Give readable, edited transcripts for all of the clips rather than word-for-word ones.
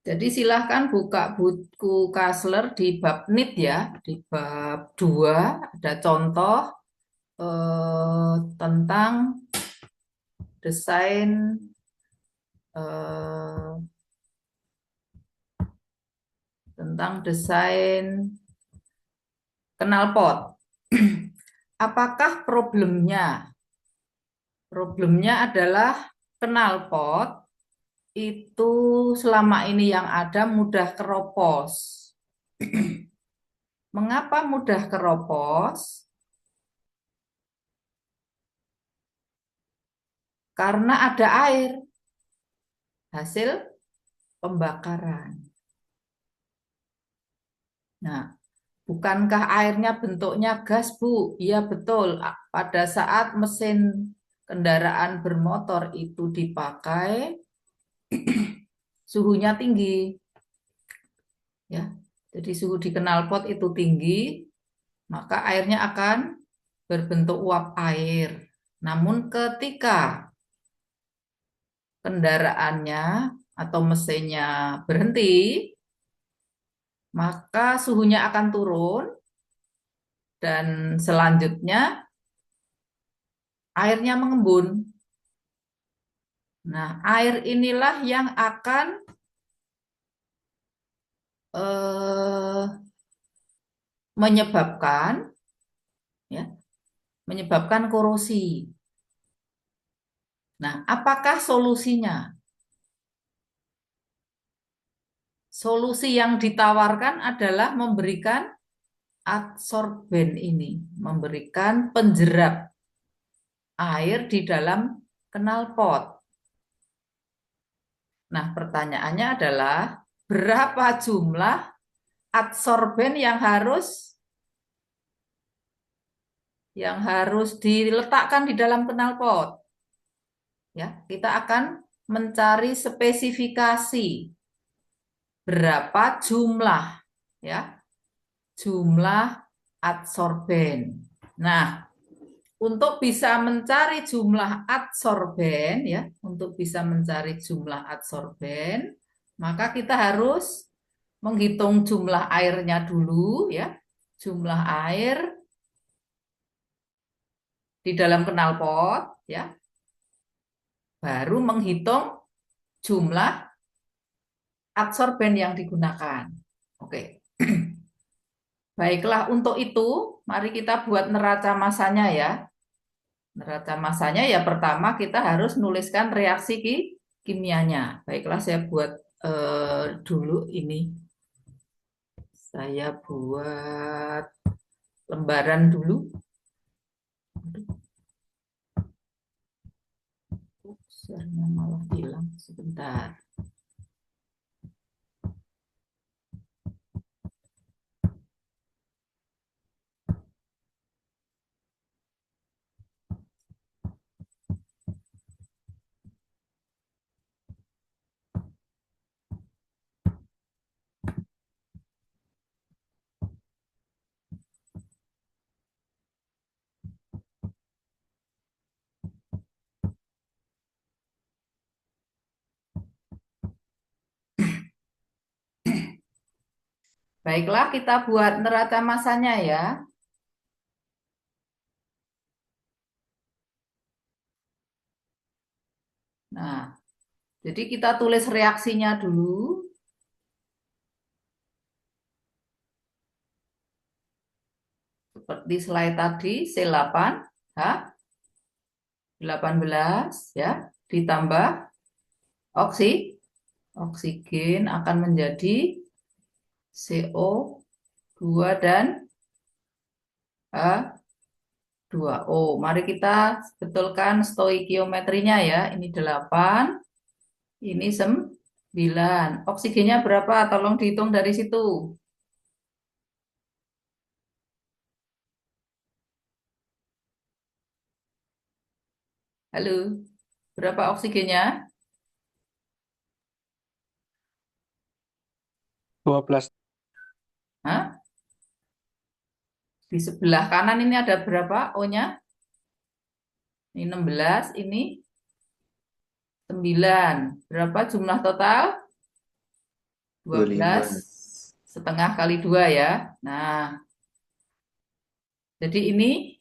Jadi silahkan buka buku Kasler di bab NIT ya, di bab 2 ada contoh tentang desain eh, knalpot. Apakah problemnya? Problemnya adalah knalpot itu selama ini yang ada mudah keropos. Mengapa mudah keropos? Karena ada air hasil pembakaran. Nah, bukankah airnya bentuknya gas, Bu? Iya, betul. Pada saat mesin kendaraan bermotor itu dipakai, suhunya tinggi. Ya, jadi suhu di knalpot itu tinggi, maka airnya akan berbentuk uap air. Namun ketika kendaraannya atau mesinnya berhenti, maka suhunya akan turun dan selanjutnya airnya mengembun. Nah, air inilah yang akan menyebabkan ya, menyebabkan korosi. Nah, apakah solusinya? Solusi yang ditawarkan adalah memberikan adsorben ini, memberikan penjerap air di dalam knalpot. Nah, pertanyaannya adalah berapa jumlah adsorben yang harus diletakkan di dalam knalpot? Ya, kita akan mencari spesifikasi berapa jumlah ya, jumlah adsorben. Nah, untuk bisa mencari jumlah adsorben ya, untuk bisa mencari jumlah adsorben, maka kita harus menghitung jumlah airnya dulu ya. Jumlah air di dalam knalpot ya. Baru menghitung jumlah adsorben yang digunakan. Oke. Baiklah, untuk itu mari kita buat neraca massanya ya. Neraca massanya ya pertama kita harus nuliskan reaksi kimianya. Baiklah, saya buat dulu ini. Saya buat lembaran dulu. Share-nya malah hilang sebentar. Baiklah, kita buat neraca massanya ya. Nah, jadi kita tulis reaksinya dulu. Seperti slide tadi, C8H 18 ya, ditambah oksigen akan menjadi CO2 dan H2O. Mari kita betulkan stoikiometrinya ya. Ini 8, ini 9. Oksigennya berapa? Tolong dihitung dari situ. Halo, berapa oksigennya? 12. Hah? Di sebelah kanan ini ada berapa O-nya? Ini 16, ini 9. Berapa jumlah total? 12 25. setengah kali 2 ya. Nah, jadi ini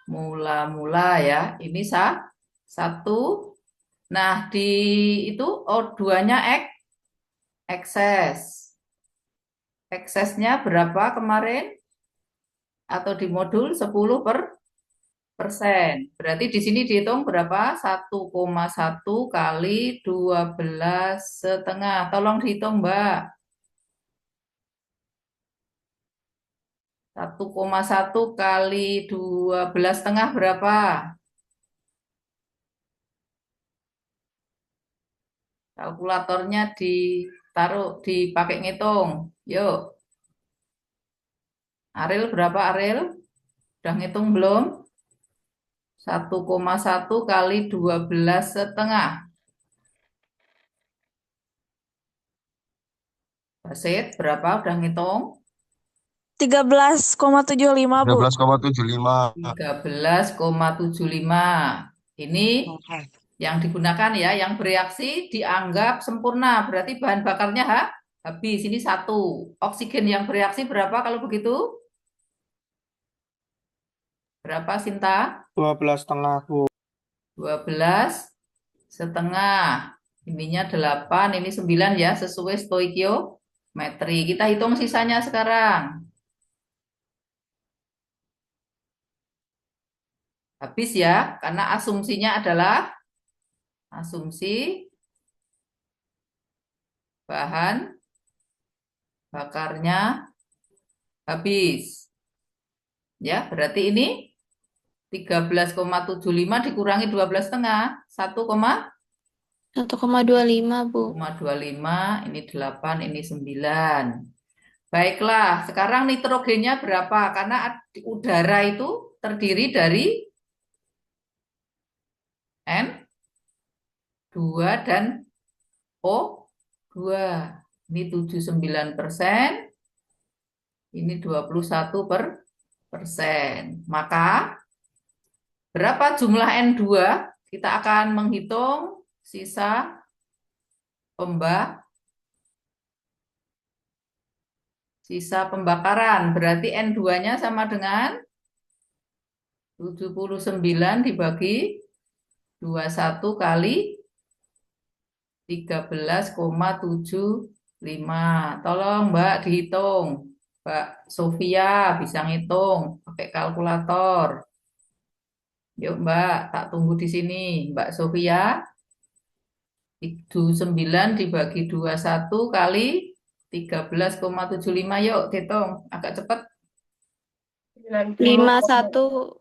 mula-mula ya. Ini satu. Nah, di itu O2-nya ekses. Eksesnya berapa kemarin? Atau di modul 10%. Berarti di sini dihitung berapa? 1,1 kali 12 setengah. Tolong dihitung, Mbak. 1,1 kali 12 setengah berapa? Kalkulatornya ditaruh, dipakai ngitung. Yuk, Aril berapa Aril? Udah ngitung belum? 1,1 kali 12 setengah. Basit berapa? Udah ngitung? 13,75, tiga Bu. belas koma tujuh lima 13,75. Ini yang digunakan ya, yang bereaksi dianggap sempurna. Berarti bahan bakarnya habis. Ini satu. Oksigen yang bereaksi berapa kalau begitu? Berapa Sinta? 12,5, Bu. 12,5. Ininya 8, ini 9 ya, sesuai stoikiometri. Kita hitung sisanya sekarang. Habis ya, karena asumsinya adalah asumsi bahan bakarnya habis. Ya, berarti ini 13,75 dikurangi 12 setengah, 1,25, Bu. 1,25, ini 8, ini 9. Baiklah, sekarang nitrogennya berapa? Karena udara itu terdiri dari N2 dan O2. Ini 79%, ini 21%. Maka berapa jumlah N2? Kita akan menghitung sisa pembakaran. Berarti N2-nya sama dengan 79 dibagi 21 kali 13,75. Tolong Mbak dihitung. Mbak Sofia bisa ngitung pakai kalkulator. Yuk Mbak, tak tunggu di sini. Mbak Sofia, 79 dibagi 21 kali 13,75. Yuk hitung, agak cepat. 51,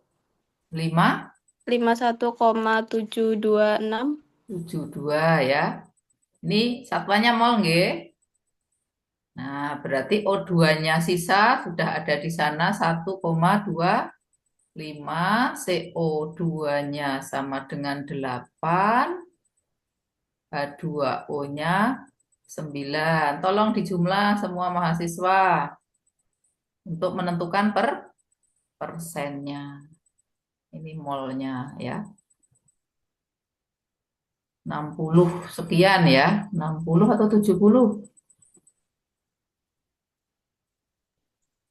5, 51,726. 72 ya. Ini satuannya mol nggih. Nah, berarti O2-nya sisa sudah ada di sana 1,25, CO2-nya sama dengan 8, H2O-nya 9. Tolong dijumlah semua mahasiswa untuk menentukan persennya. Ini molnya ya. 60 sekian ya. 60 atau 70?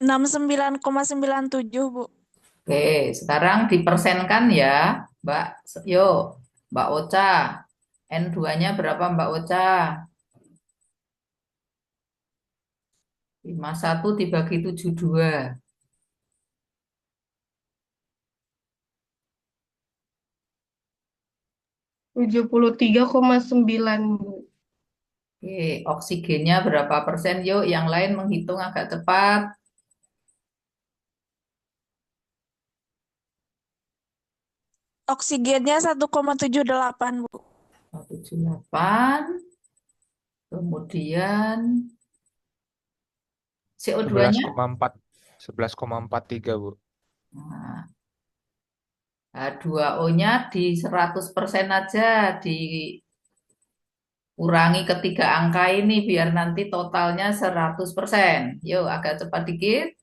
69,97, Bu. Oke, sekarang dipersenkan ya, Mbak. Yuk, Mbak Ocha. N2-nya berapa Mbak Ocha? 51 dibagi 72. 73,9, Bu. Oke, oksigennya berapa persen? Yuk, yang lain menghitung agak cepat. Oksigennya 1,78, Bu. 78. Kemudian CO2-nya? 11,4 11,43, Bu. Nah, H2O-nya di 100% aja, dikurangi ketiga angka ini biar nanti totalnya 100%. Yuk, agak cepat dikit.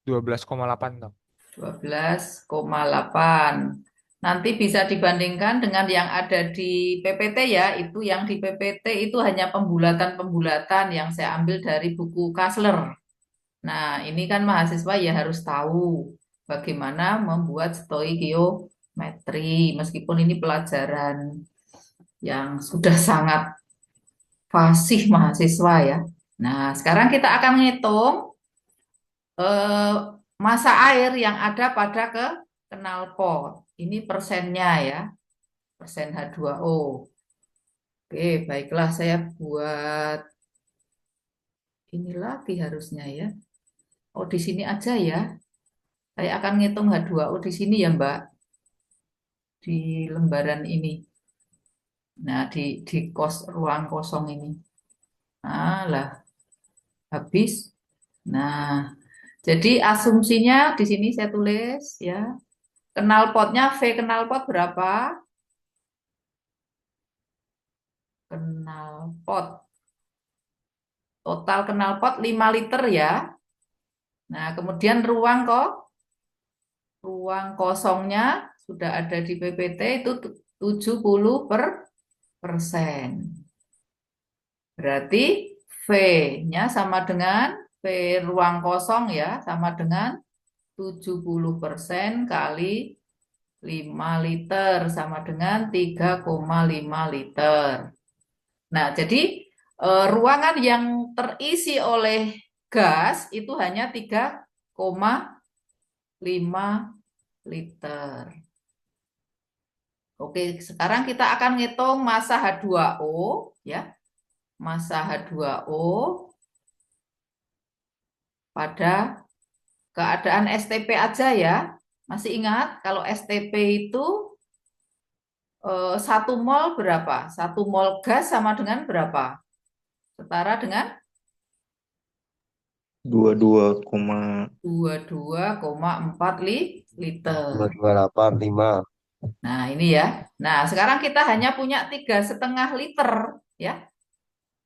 12,8 toh. 12,8. Nanti bisa dibandingkan dengan yang ada di PPT ya, itu yang di PPT itu hanya pembulatan-pembulatan yang saya ambil dari buku Kasler. Nah, ini kan mahasiswa ya harus tahu bagaimana membuat stoikiometri, meskipun ini pelajaran yang sudah sangat fasih mahasiswa ya. Nah, sekarang kita akan menghitung eh, massa air yang ada pada knalpot. Ini persennya ya, persen H2O. Oke, baiklah saya buat ini lagi harusnya ya. Oh, di sini aja ya. Saya akan ngitung H2O di sini ya, Mbak, di lembaran ini. Nah, di ruang kosong ini. Nah, lah, habis. Nah, jadi asumsinya di sini saya tulis ya. Knalpotnya V knalpot berapa? Knalpot. Total knalpot 5 liter ya. Nah, kemudian ruang kosongnya sudah ada di PPT itu 70%. Berarti V-nya sama dengan V ruang kosong ya, sama dengan 70% kali 5 liter sama dengan 3,5 liter. Nah, jadi ruangan yang terisi oleh gas itu hanya 3,5 liter. Oke, sekarang kita akan ngitung massa H2O ya. Massa H2O pada keadaan STP aja ya. Masih ingat kalau STP itu 1 mol berapa? 1 mol gas sama dengan berapa? Setara dengan 22,4 liter. 22,85. Nah, ini ya. Nah, sekarang kita hanya punya 3,5 liter ya.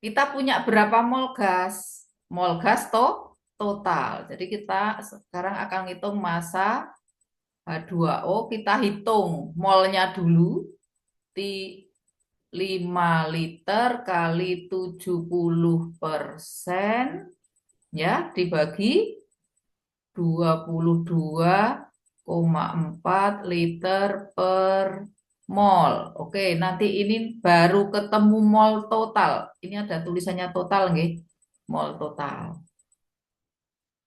Kita punya berapa mol gas? Mol gas total. Jadi kita sekarang akan hitung massa H2O. Kita hitung molnya dulu. 5 liter kali 70% ya dibagi 22,4 liter per mol. Oke, nanti ini baru ketemu mol total. Ini ada tulisannya total nggih. Mol total.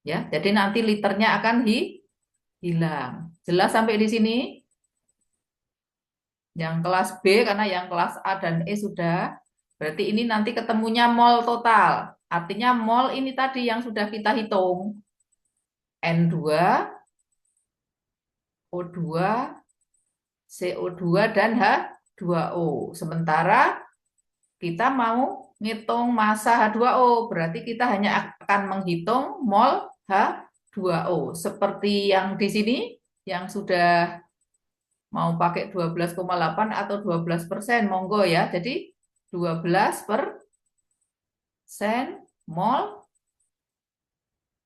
Ya, jadi nanti liternya akan hilang. Jelas sampai di sini? Yang kelas B karena yang kelas A dan E sudah. Berarti ini nanti ketemunya mol total. Artinya mol ini tadi yang sudah kita hitung. N2, O2, CO2 dan H2O. Sementara kita mau ngitung massa H2O, berarti kita hanya akan menghitung mol H2O. Seperti yang di sini, yang sudah mau pakai 12,8 atau 12%, monggo ya. Jadi 12% mol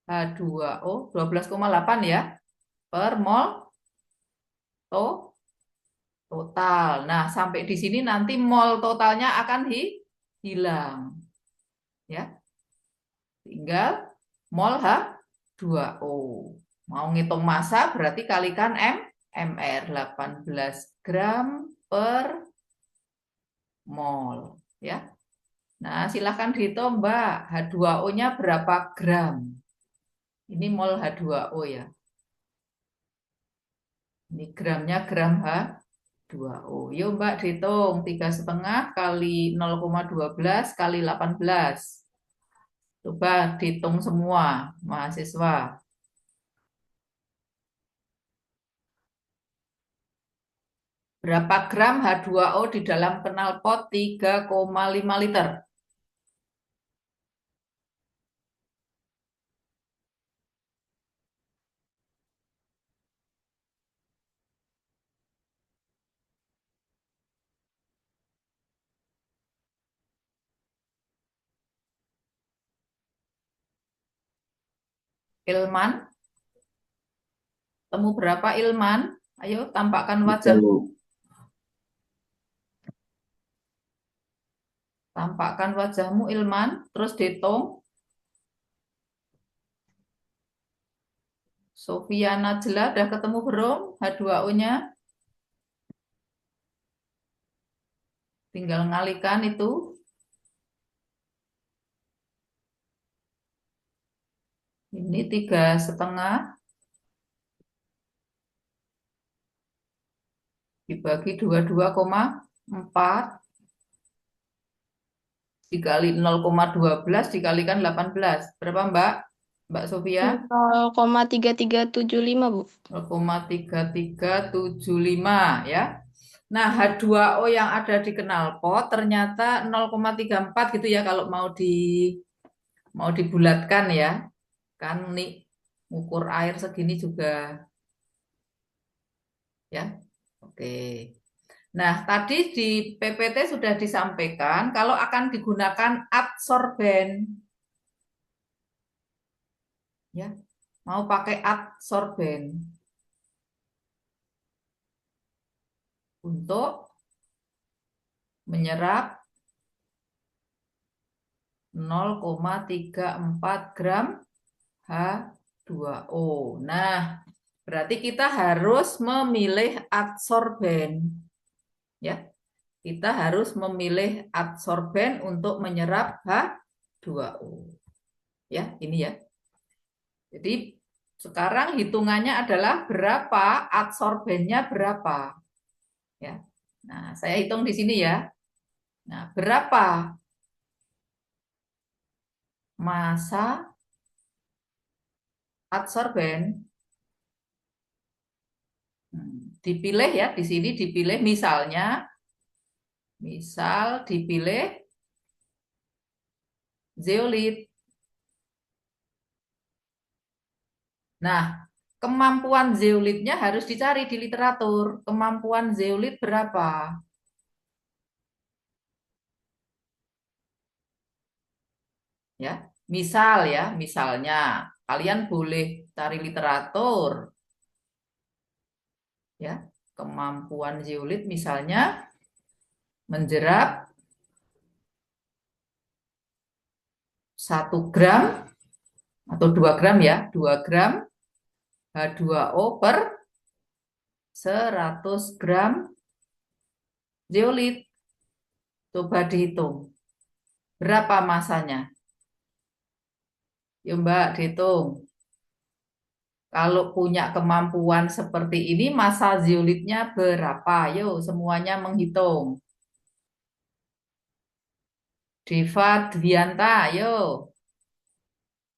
H2O, 12,8 ya, per mol total. Nah, sampai di sini nanti mol totalnya akan hilang. Ya. Tinggal mol H2O. Mau ngitung massa berarti kalikan MR 18 gram per mol. Ya. Nah, silahkan dihitung Mbak, H2O-nya berapa gram? Ini mol H2O ya. Ini gramnya gram H2O. Yuk Mbak dihitung 3,5 kali 0,12 kali 18. Coba dihitung semua mahasiswa. Berapa gram H2O di dalam knalpot 3,5 liter? Ilman? Temu berapa Ilman? Ayo tampakkan Bisa, wajahmu. Bu. Tampakkan wajahmu Ilman, terus dihitung. Sofia Najla udah ketemu belum H2O-nya? Tinggal ngalikan itu. Ini 3,5 dibagi 22,4 dikali 0,12 dikalikan 18. Berapa Mbak? Mbak Sofia? 0,3375, Bu. 0,3375 ya. Nah, H2O yang ada di knalpot ternyata 0,34 gitu ya kalau mau dibulatkan ya. Kan nih ukur air segini juga ya. Oke. Nah, tadi di PPT sudah disampaikan kalau akan digunakan adsorben. Ya, mau pakai adsorben untuk menyerap 0,34 gram H2O. Nah, berarti kita harus memilih adsorben. Ya, kita harus memilih adsorben untuk menyerap H2O. Ya, ini ya. Jadi sekarang hitungannya adalah berapa adsorbennya berapa. Ya. Nah, saya hitung di sini ya. Nah, berapa massa adsorben? Dipilih ya, di sini dipilih misal dipilih zeolit. Nah, kemampuan zeolitnya harus dicari di literatur. Kemampuan zeolit berapa? Ya, misalnya kalian boleh cari literatur. Ya, kemampuan zeolit misalnya menjerap 1 gram atau 2 gram ya, 2 gram H2O per 100 gram zeolit. Coba dihitung. Berapa masanya? Yuk Mbak, dihitung. Kalau punya kemampuan seperti ini, massa zeolitnya berapa? Yuk, semuanya menghitung. Deva Dwianta, yuk.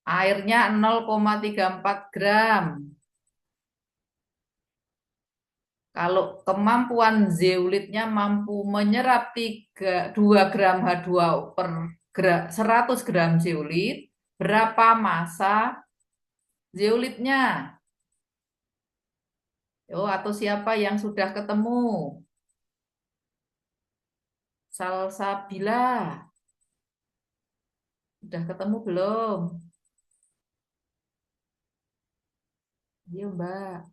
Airnya 0,34 gram. Kalau kemampuan zeolitnya mampu menyerap 2 gram H2O per 100 gram zeolit, berapa massa zeolitnya? Oh, atau siapa yang sudah ketemu? Salsabila. Sudah ketemu belum? Iya, Mbak.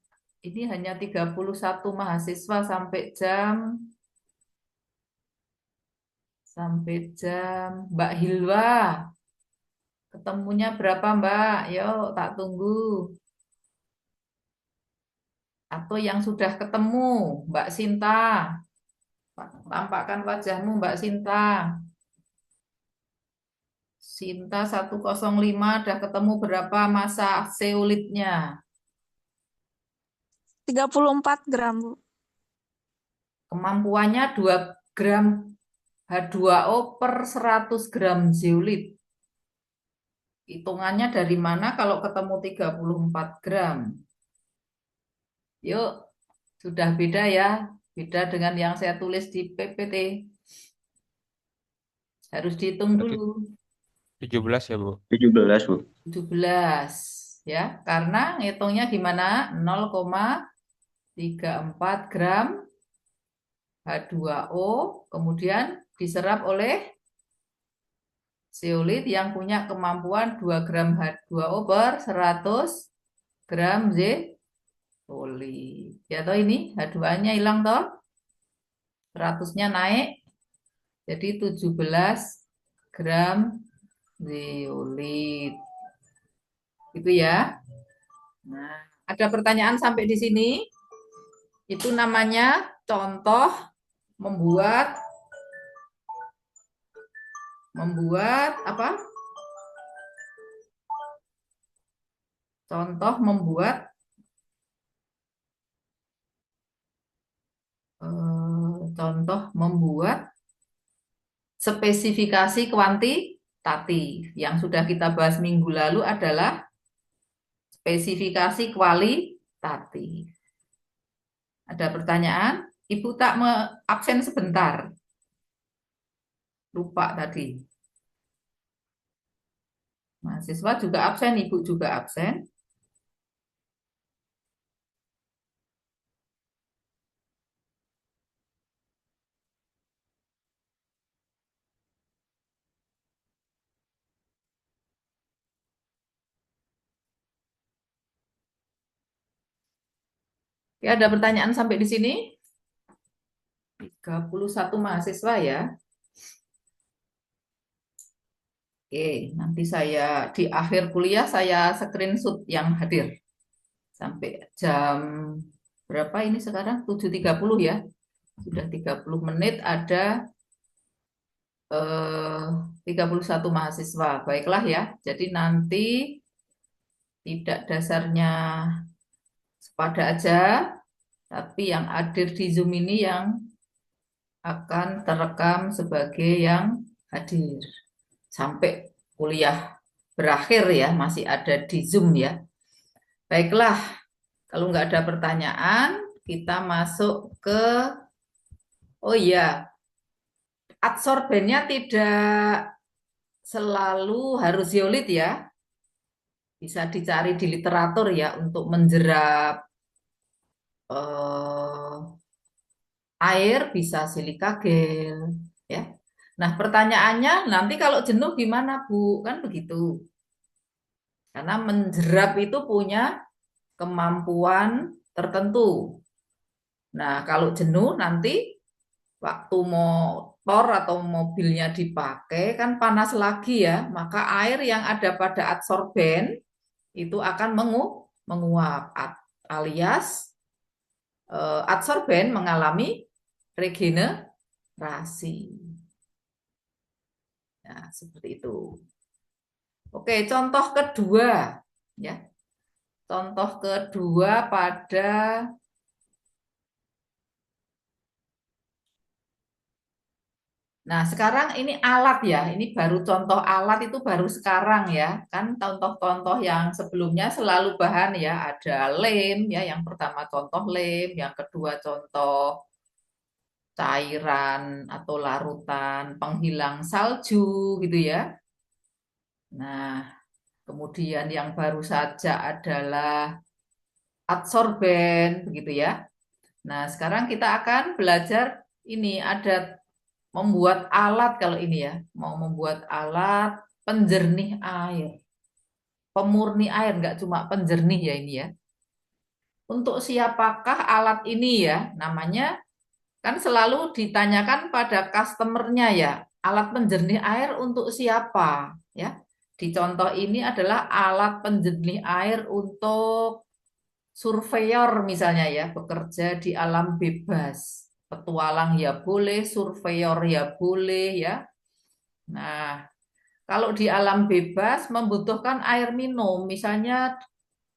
Ini hanya 31 mahasiswa sampai jam Mbak Hilwa. Ketemunya berapa, Mbak? Yuk, tak tunggu. Atau yang sudah ketemu, Mbak Sinta. Tampakkan wajahmu, Mbak Sinta. Sinta 105 udah ketemu berapa massa zeolitnya? 34 gram, Bu. Kemampuannya 2 gram H2O per 100 gram zeolit. Hitungannya dari mana kalau ketemu 34 gram? Yuk, sudah beda ya. Beda dengan yang saya tulis di PPT. Harus dihitung Berarti dulu. 17 ya, Bu? 17, Bu. 17 ya, karena ngitungnya gimana? 0,34 gram H2O kemudian diserap oleh zeolit yang punya kemampuan 2 gram H2O per 100 gram Zeolit. Ya toh ini H2-nya hilang toh. 100-nya naik jadi 17 gram zeolit. Gitu ya. Nah, ada pertanyaan sampai di sini. Itu namanya contoh membuat apa? Contoh membuat spesifikasi kuantitatif. Yang sudah kita bahas minggu lalu adalah spesifikasi kualitatif. Ada pertanyaan? Ibu tak absen sebentar. Lupa tadi. Mahasiswa juga absen, Ibu juga absen. Ya, ada pertanyaan sampai di sini? 31 mahasiswa ya. Oke, nanti saya di akhir kuliah saya screenshot yang hadir. Sampai jam berapa ini sekarang? 7.30 ya. Sudah 30 menit ada 31 mahasiswa. Baiklah ya. Jadi nanti tidak dasarnya sepada aja, tapi yang hadir di Zoom ini yang akan terekam sebagai yang hadir. Sampai kuliah berakhir ya, masih ada di Zoom ya. Baiklah, kalau nggak ada pertanyaan, kita masuk ke, oh iya, adsorbennya tidak selalu harus zeolit ya. Bisa dicari di literatur ya untuk menjerap air, bisa silika gel ya. Nah, pertanyaannya nanti kalau jenuh gimana, Bu? Kan begitu. Karena menjerap itu punya kemampuan tertentu. Nah, kalau jenuh nanti waktu motor atau mobilnya dipakai kan panas lagi ya, maka air yang ada pada adsorben itu akan menguap alias adsorben mengalami regenerasi. Nah, seperti itu. Oke, contoh kedua ya. Contoh kedua pada Nah, sekarang ini alat ya. Ini baru contoh alat itu baru sekarang ya. Kan contoh-contoh yang sebelumnya selalu bahan ya. Ada lem ya. Yang pertama contoh lem, yang kedua contoh cairan atau larutan penghilang salju gitu ya. Nah, kemudian yang baru saja adalah adsorben begitu ya. Nah, sekarang kita akan belajar ini ada membuat alat kalau ini ya, mau membuat alat penjernih air, pemurni air, nggak cuma penjernih ya ini ya. Untuk siapakah alat ini ya? Namanya kan selalu ditanyakan pada customernya ya, alat penjernih air untuk siapa ya? Di contoh ini adalah alat penjernih air untuk surveyor misalnya ya, bekerja di alam bebas. Petualang ya boleh, surveyor ya boleh ya. Nah, kalau di alam bebas membutuhkan air minum, misalnya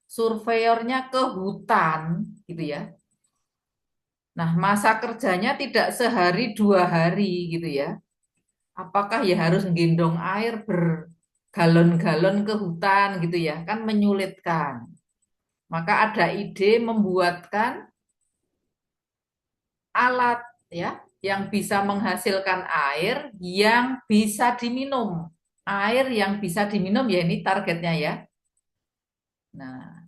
surveyornya ke hutan gitu ya. Nah, masa kerjanya tidak sehari 2 hari gitu ya. Apakah ya harus gendong air bergalon-galon ke hutan gitu ya? Kan menyulitkan. Maka ada ide membuatkan alat ya yang bisa menghasilkan air yang bisa diminum. Air yang bisa diminum ya ini targetnya ya. Nah,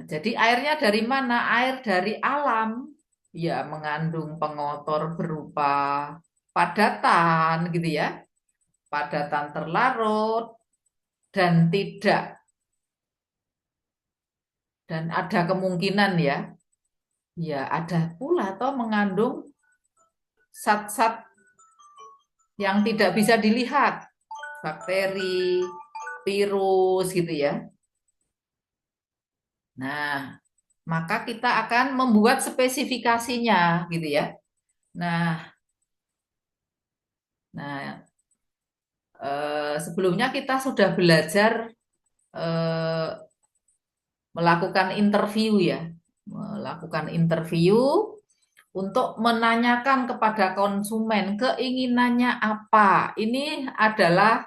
jadi airnya dari mana? Air dari alam. Ya, mengandung pengotor berupa padatan gitu ya. Padatan terlarut dan tidak Dan ada kemungkinan ya ada pula toh mengandung zat-zat yang tidak bisa dilihat, bakteri, virus gitu ya. Nah, maka kita akan membuat spesifikasinya gitu ya. Nah, sebelumnya kita sudah belajar melakukan interview ya, melakukan interview untuk menanyakan kepada konsumen keinginannya apa. Ini adalah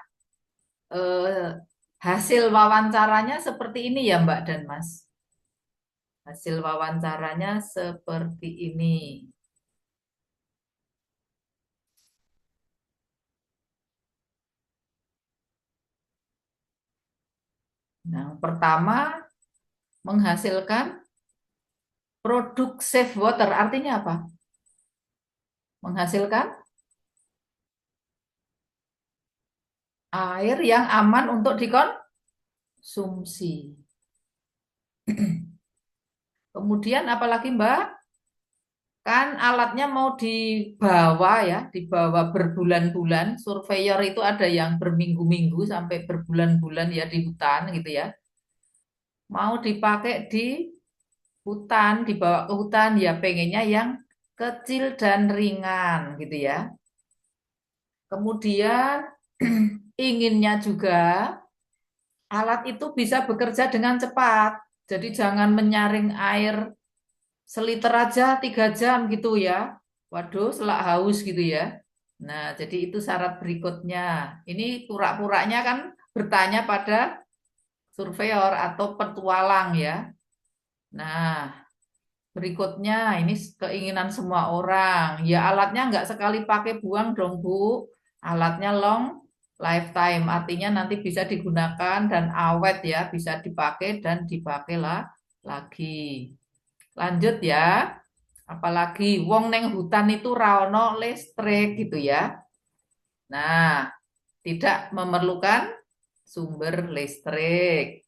hasil wawancaranya seperti ini ya Mbak dan Mas. Hasil wawancaranya seperti ini. Nah, pertama menghasilkan produk safe water. Artinya apa? Menghasilkan air yang aman untuk dikonsumsi. Kemudian apalagi Mbak? Kan alatnya mau dibawa ya, dibawa berbulan-bulan. Surveyor itu ada yang berminggu-minggu sampai berbulan-bulan ya di hutan gitu ya. Mau dipakai di hutan, dibawa ke hutan ya pengennya yang kecil dan ringan gitu ya. Kemudian inginnya juga alat itu bisa bekerja dengan cepat. Jadi jangan menyaring air seliter aja 3 jam gitu ya. Waduh, selak haus gitu ya. Nah, jadi itu syarat berikutnya. Ini pura-puranya kan bertanya pada surveyor atau petualang ya. Nah, berikutnya ini keinginan semua orang. Ya alatnya nggak sekali pakai buang dong Bu. Alatnya long lifetime, artinya nanti bisa digunakan dan awet ya, bisa dipakai dan dipakai lagi. Lanjut ya. Apalagi wong neng hutan itu raono listrik gitu ya. Nah, tidak memerlukan sumber listrik.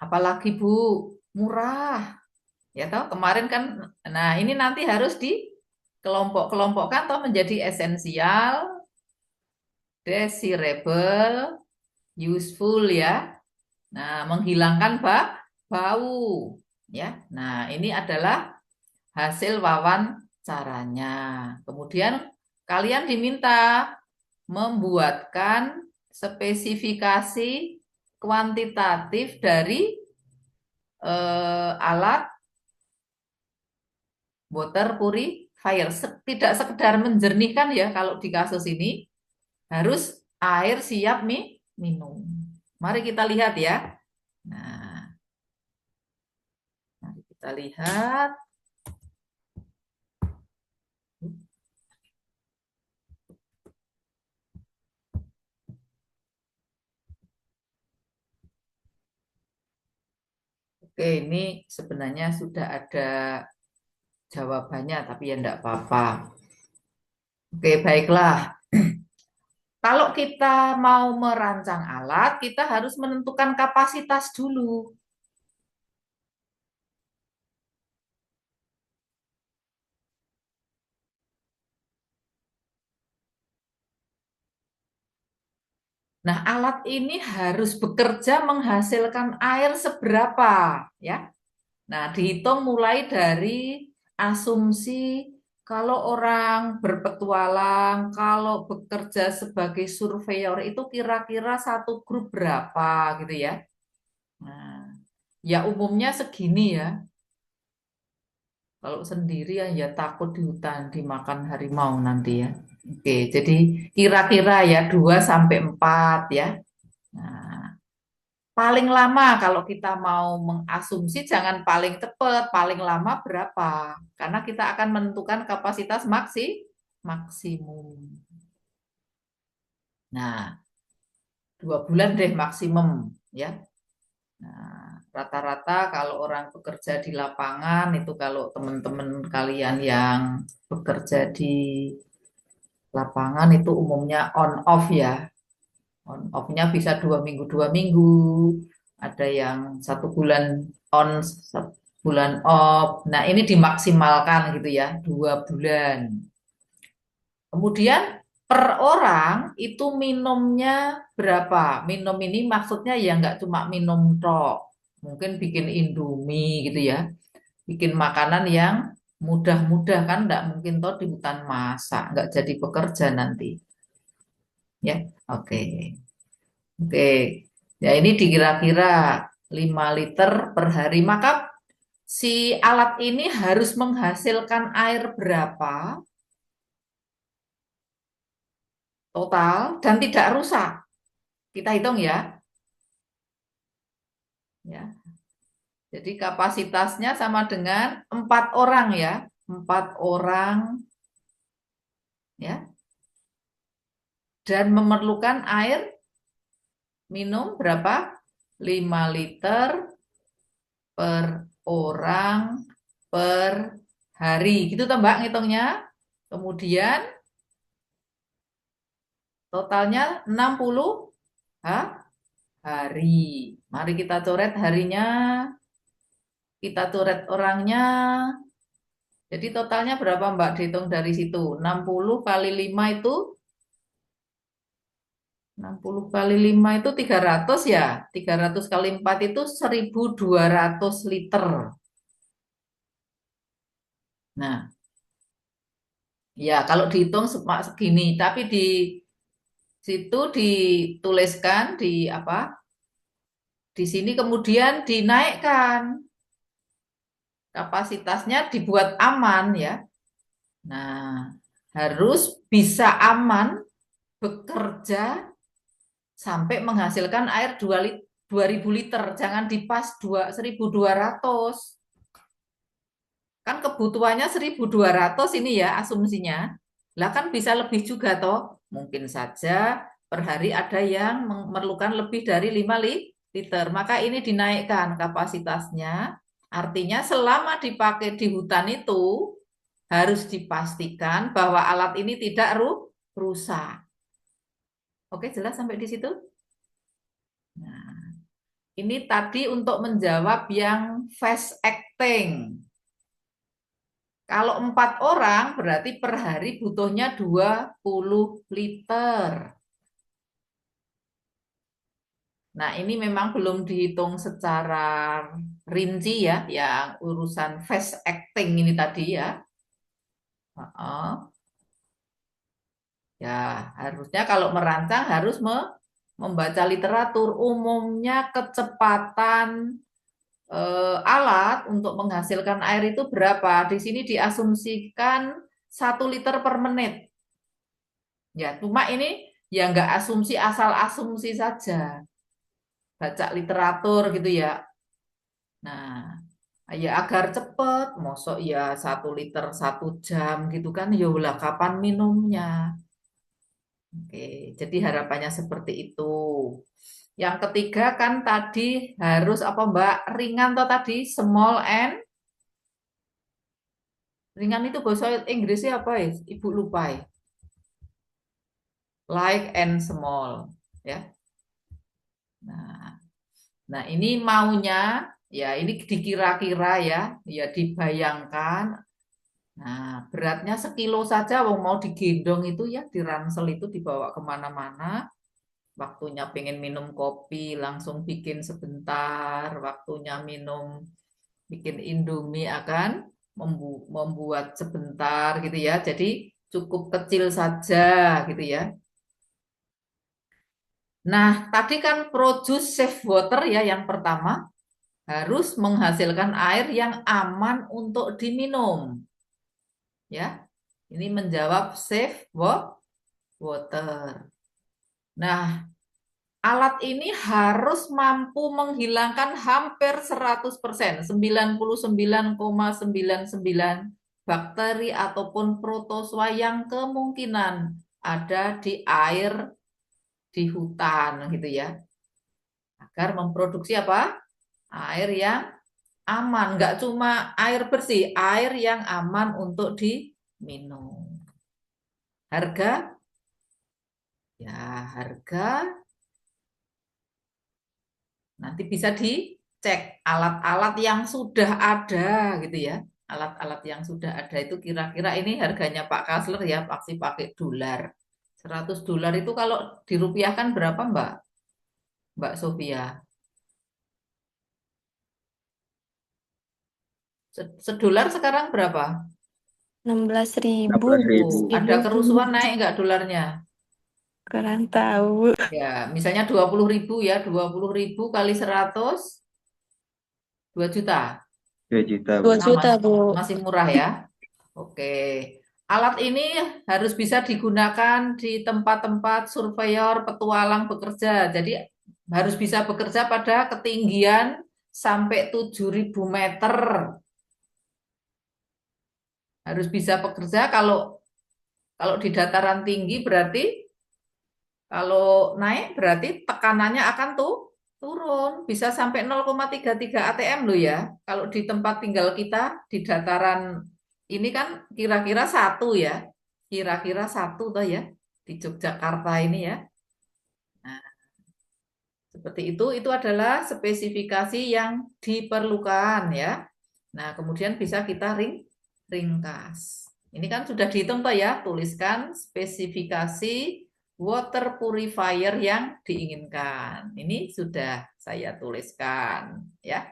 Apalagi Bu, murah. Ya toh, kemarin kan nah ini nanti harus dikelompok-kelompokkan toh menjadi esensial, desirable, useful ya. Nah, menghilangkan bau ya. Nah, ini adalah hasil wawancaranya. Kemudian kalian diminta membuatkan spesifikasi kuantitatif dari alat water purifier. Tidak sekedar menjernihkan ya kalau di kasus ini harus air siap minum. Mari kita lihat ya. Nah, mari kita lihat. Oke, ini sebenarnya sudah ada jawabannya, tapi ya enggak apa-apa. Oke, baiklah. Kalau kita mau merancang alat, kita harus menentukan kapasitas dulu. Nah, alat ini harus bekerja menghasilkan air seberapa, ya. Nah, dihitung mulai dari asumsi kalau orang berpetualang, kalau bekerja sebagai surveyor itu kira-kira satu grup berapa gitu ya. Nah, ya umumnya segini ya. Kalau sendiri ya takut di hutan dimakan harimau nanti ya. Oke, jadi kira-kira ya 2 sampai 4 ya. Nah, paling lama kalau kita mau mengasumsi jangan paling cepat, paling lama berapa? Karena kita akan menentukan kapasitas maksimum. Nah, 2 bulan deh maksimum ya. Nah, rata-rata kalau orang bekerja di lapangan itu kalau teman-teman kalian yang bekerja di lapangan itu umumnya on off ya. On off-nya bisa 2 minggu, ada yang 1 bulan on, 1 bulan off. Nah, ini dimaksimalkan gitu ya, 2 bulan. Kemudian per orang itu minumnya berapa? Minum ini maksudnya ya nggak cuma minum tok. Mungkin bikin Indomie gitu ya. Bikin makanan yang mudah-mudah kan nggak mungkin toh di hutan masak, nggak jadi pekerja nanti. Ya, oke. Oke. Ya ini dikira-kira 5 liter per hari. Maka si alat ini harus menghasilkan air berapa total dan tidak rusak. Kita hitung ya. Ya. Jadi kapasitasnya sama dengan 4 orang ya. 4 orang ya. Dan memerlukan air minum berapa? 5 liter per orang per hari. Gitu toh Mbak ngitungnya. Kemudian totalnya 60 hari. Mari kita coret harinya. Kita coret orangnya. Jadi totalnya berapa Mbak? Dihitung dari situ. 60 kali 5 itu 60 kali 5 itu 300 ya. 300 kali 4 itu 1.200 liter. Nah, ya kalau dihitung segini. Tapi di situ dituliskan di apa? Di sini kemudian dinaikkan. Kapasitasnya dibuat aman ya. Nah, harus bisa aman bekerja sampai menghasilkan air 2.000 liter. Jangan dipas 1.200. Kan kebutuhannya 1.200 ini ya asumsinya. Lah kan bisa lebih juga toh. Mungkin saja per hari ada yang memerlukan lebih dari 5 liter. Maka ini dinaikkan kapasitasnya. Artinya selama dipakai di hutan itu harus dipastikan bahwa alat ini tidak rusak. Oke, jelas sampai di situ? Nah, ini tadi untuk menjawab yang fast acting. Kalau 4 orang berarti per hari butuhnya 20 liter. Nah, ini memang belum dihitung secara rinci ya, yang urusan fast acting ini tadi ya. Ya, harusnya kalau merancang harus membaca literatur. Umumnya kecepatan alat untuk menghasilkan air itu berapa? Di sini diasumsikan 1 liter per menit. Ya, cuma ini ya nggak asumsi asal asumsi saja. Baca literatur gitu ya. Nah, ya agar cepet, mosok ya 1 liter 1 jam gitu kan, ya ulah kapan minumnya. Oke, jadi harapannya seperti itu. Yang ketiga kan tadi harus apa Mbak? Ringan toh tadi, small and ringan itu bahasa Inggrisnya apa ya? Ibu lupa ya. Light and small, ya. Nah, nah ini maunya ya ini dikira-kira ya, ya dibayangkan. Nah, beratnya 1 kilo saja, wong mau digendong itu ya, di ransel itu dibawa kemana-mana. Waktunya pengen minum kopi, langsung bikin sebentar. Waktunya minum, bikin Indomie akan membuat sebentar gitu ya. Jadi cukup kecil saja gitu ya. Nah, tadi kan produce safe water ya yang pertama. Harus menghasilkan air yang aman untuk diminum. Ya, ini menjawab safe water. Nah, alat ini harus mampu menghilangkan hampir 100%, 99,99 bakteri ataupun protozoa yang kemungkinan ada di air di hutan gitu ya. Agar memproduksi apa? Air yang aman, nggak cuma air bersih, air yang aman untuk diminum. Harga? Ya, harga Nanti bisa dicek alat-alat yang sudah ada gitu ya. Alat-alat yang sudah ada itu kira-kira ini harganya Pak Kasler ya, pasti pakai dolar. 100 dolar itu kalau dirupiahkan berapa Mbak? Mbak Sofia? Sedolar sekarang berapa? 16.000. 16.000. Ada kerusuhan naik nggak dolarnya? Kurang tahu, Bu. Ya, misalnya 20.000 ya, 20.000 kali 100, 2 juta. 2 juta, 2 Bu. Nah, juta, Bu. masih murah ya. Oke. Alat ini harus bisa digunakan di tempat-tempat surveyor petualang bekerja. Jadi harus bisa bekerja pada ketinggian sampai 7.000 meter. Harus bisa bekerja kalau di dataran tinggi berarti kalau naik berarti tekanannya akan turun, bisa sampai 0,33 atm loh ya. Kalau di tempat tinggal kita di dataran ini kan kira-kira satu ya, kira-kira satu toh ya di Yogyakarta ini ya. Nah, seperti itu adalah spesifikasi yang diperlukan ya. Nah, kemudian bisa kita ringkas. Ini kan sudah dihitung toh ya, tuliskan spesifikasi water purifier yang diinginkan. Ini sudah saya tuliskan ya.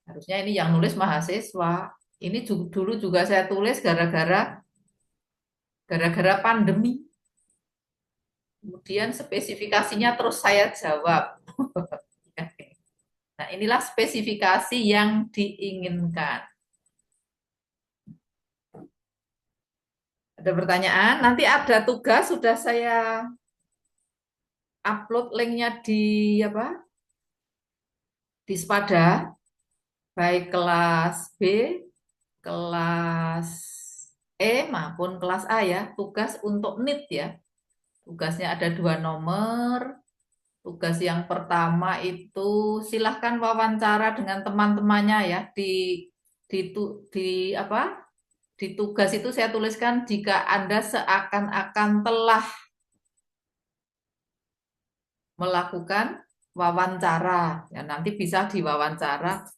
Harusnya ini yang nulis mahasiswa. Ini dulu juga saya tulis gara-gara pandemi. Kemudian spesifikasinya terus saya jawab. Nah, inilah spesifikasi yang diinginkan. Ada pertanyaan? Nanti ada tugas sudah saya upload linknya di apa? Di Spada, baik kelas B, kelas E maupun kelas A ya. Tugas untuk NIT ya. Tugasnya ada 2 nomor. Tugas yang pertama itu silahkan wawancara dengan teman-temannya ya di apa? Di tugas itu saya tuliskan jika Anda seakan-akan telah melakukan wawancara, ya nanti bisa diwawancara.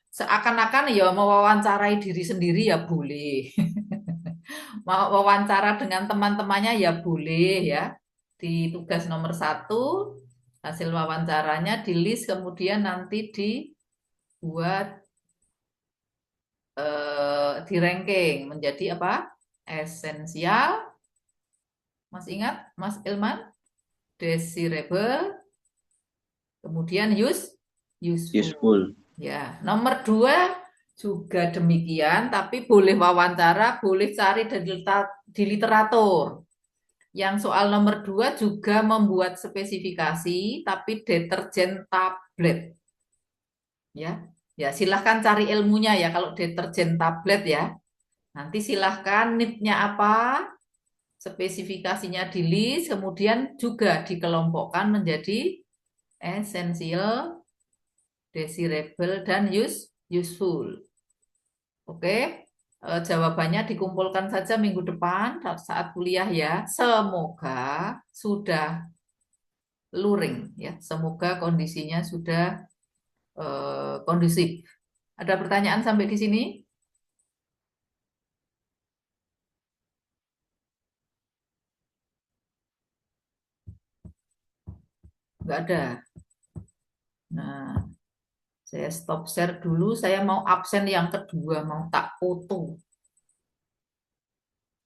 Seakan-akan ya mau wawancarai diri sendiri ya boleh, mau wawancara dengan teman-temannya ya boleh ya. Di tugas nomor 1 hasil wawancaranya di list kemudian nanti dibuat di ranking menjadi apa? Esensial. Masih ingat Mas Ilman? Desirable, kemudian useful. Useful. Ya, nomor 2 juga demikian, tapi boleh wawancara, boleh cari di literatur. Yang soal nomor 2 juga membuat spesifikasi, tapi deterjen tablet. Ya, ya silahkan cari ilmunya ya kalau deterjen tablet ya. Nanti silahkan NIT-nya apa, spesifikasinya di list, kemudian juga dikelompokkan menjadi essential, desirable, dan useful. Oke, jawabannya dikumpulkan saja minggu depan saat kuliah ya. Semoga sudah luring ya. Semoga kondisinya sudah kondusif. Ada pertanyaan sampai di sini? Enggak ada. Nah, saya stop share dulu. Saya mau absen yang kedua, mau tak foto.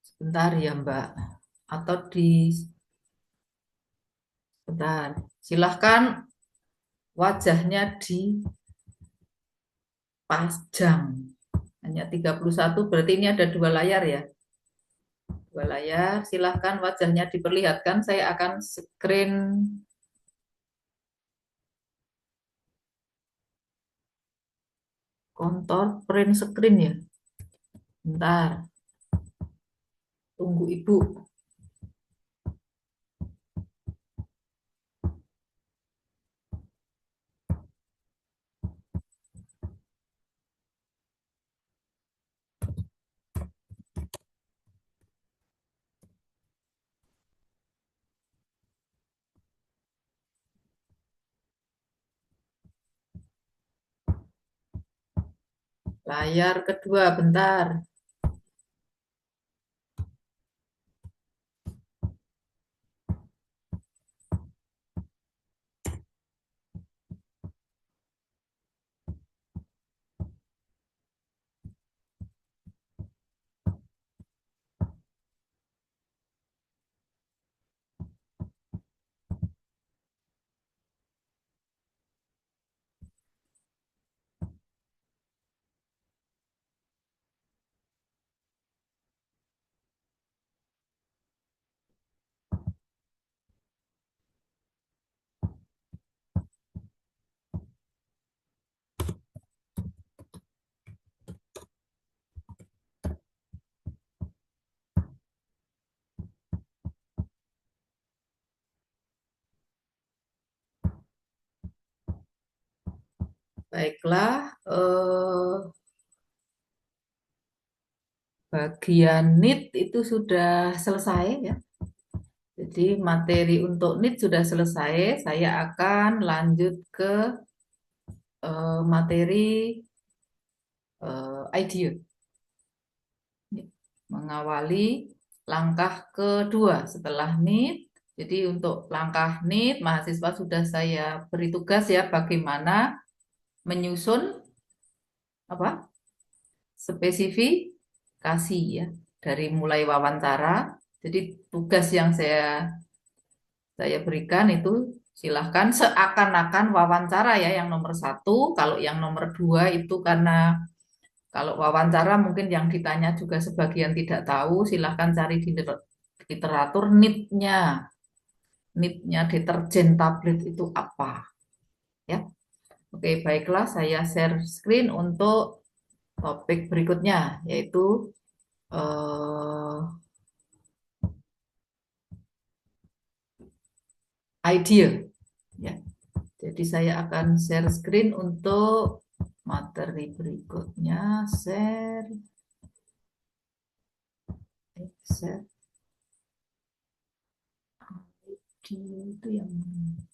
Sebentar ya, Mbak. Atau sebentar. Silahkan wajahnya dipajang. Hanya 31, berarti ini ada 2 layar ya. 2 layar, silahkan wajahnya diperlihatkan. Saya akan screen kontor print screen ya. Bentar, tunggu Ibu. Layar kedua, bentar. Baiklah, bagian NEET itu sudah selesai ya. Jadi materi untuk NEET sudah selesai. Saya akan lanjut ke materi IDEA. Mengawali langkah kedua setelah NEET. Jadi untuk langkah NEET, mahasiswa sudah saya beri tugas ya bagaimana menyusun apa spesifikasi ya dari mulai wawancara. Jadi tugas yang saya berikan itu silahkan seakan-akan wawancara ya yang nomor 1. Kalau yang nomor 2 itu karena kalau wawancara mungkin yang ditanya juga sebagian tidak tahu, silahkan cari di literatur NEET-nya deterjen tablet itu apa ya. Oke, baiklah saya share screen untuk topik berikutnya yaitu idea ya. Jadi saya akan share screen untuk materi berikutnya. Share idea itu yang mana?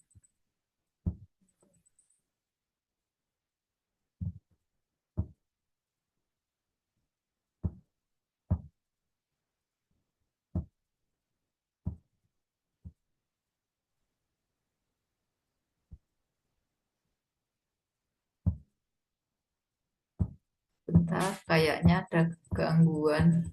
Bentar, kayaknya ada gangguan.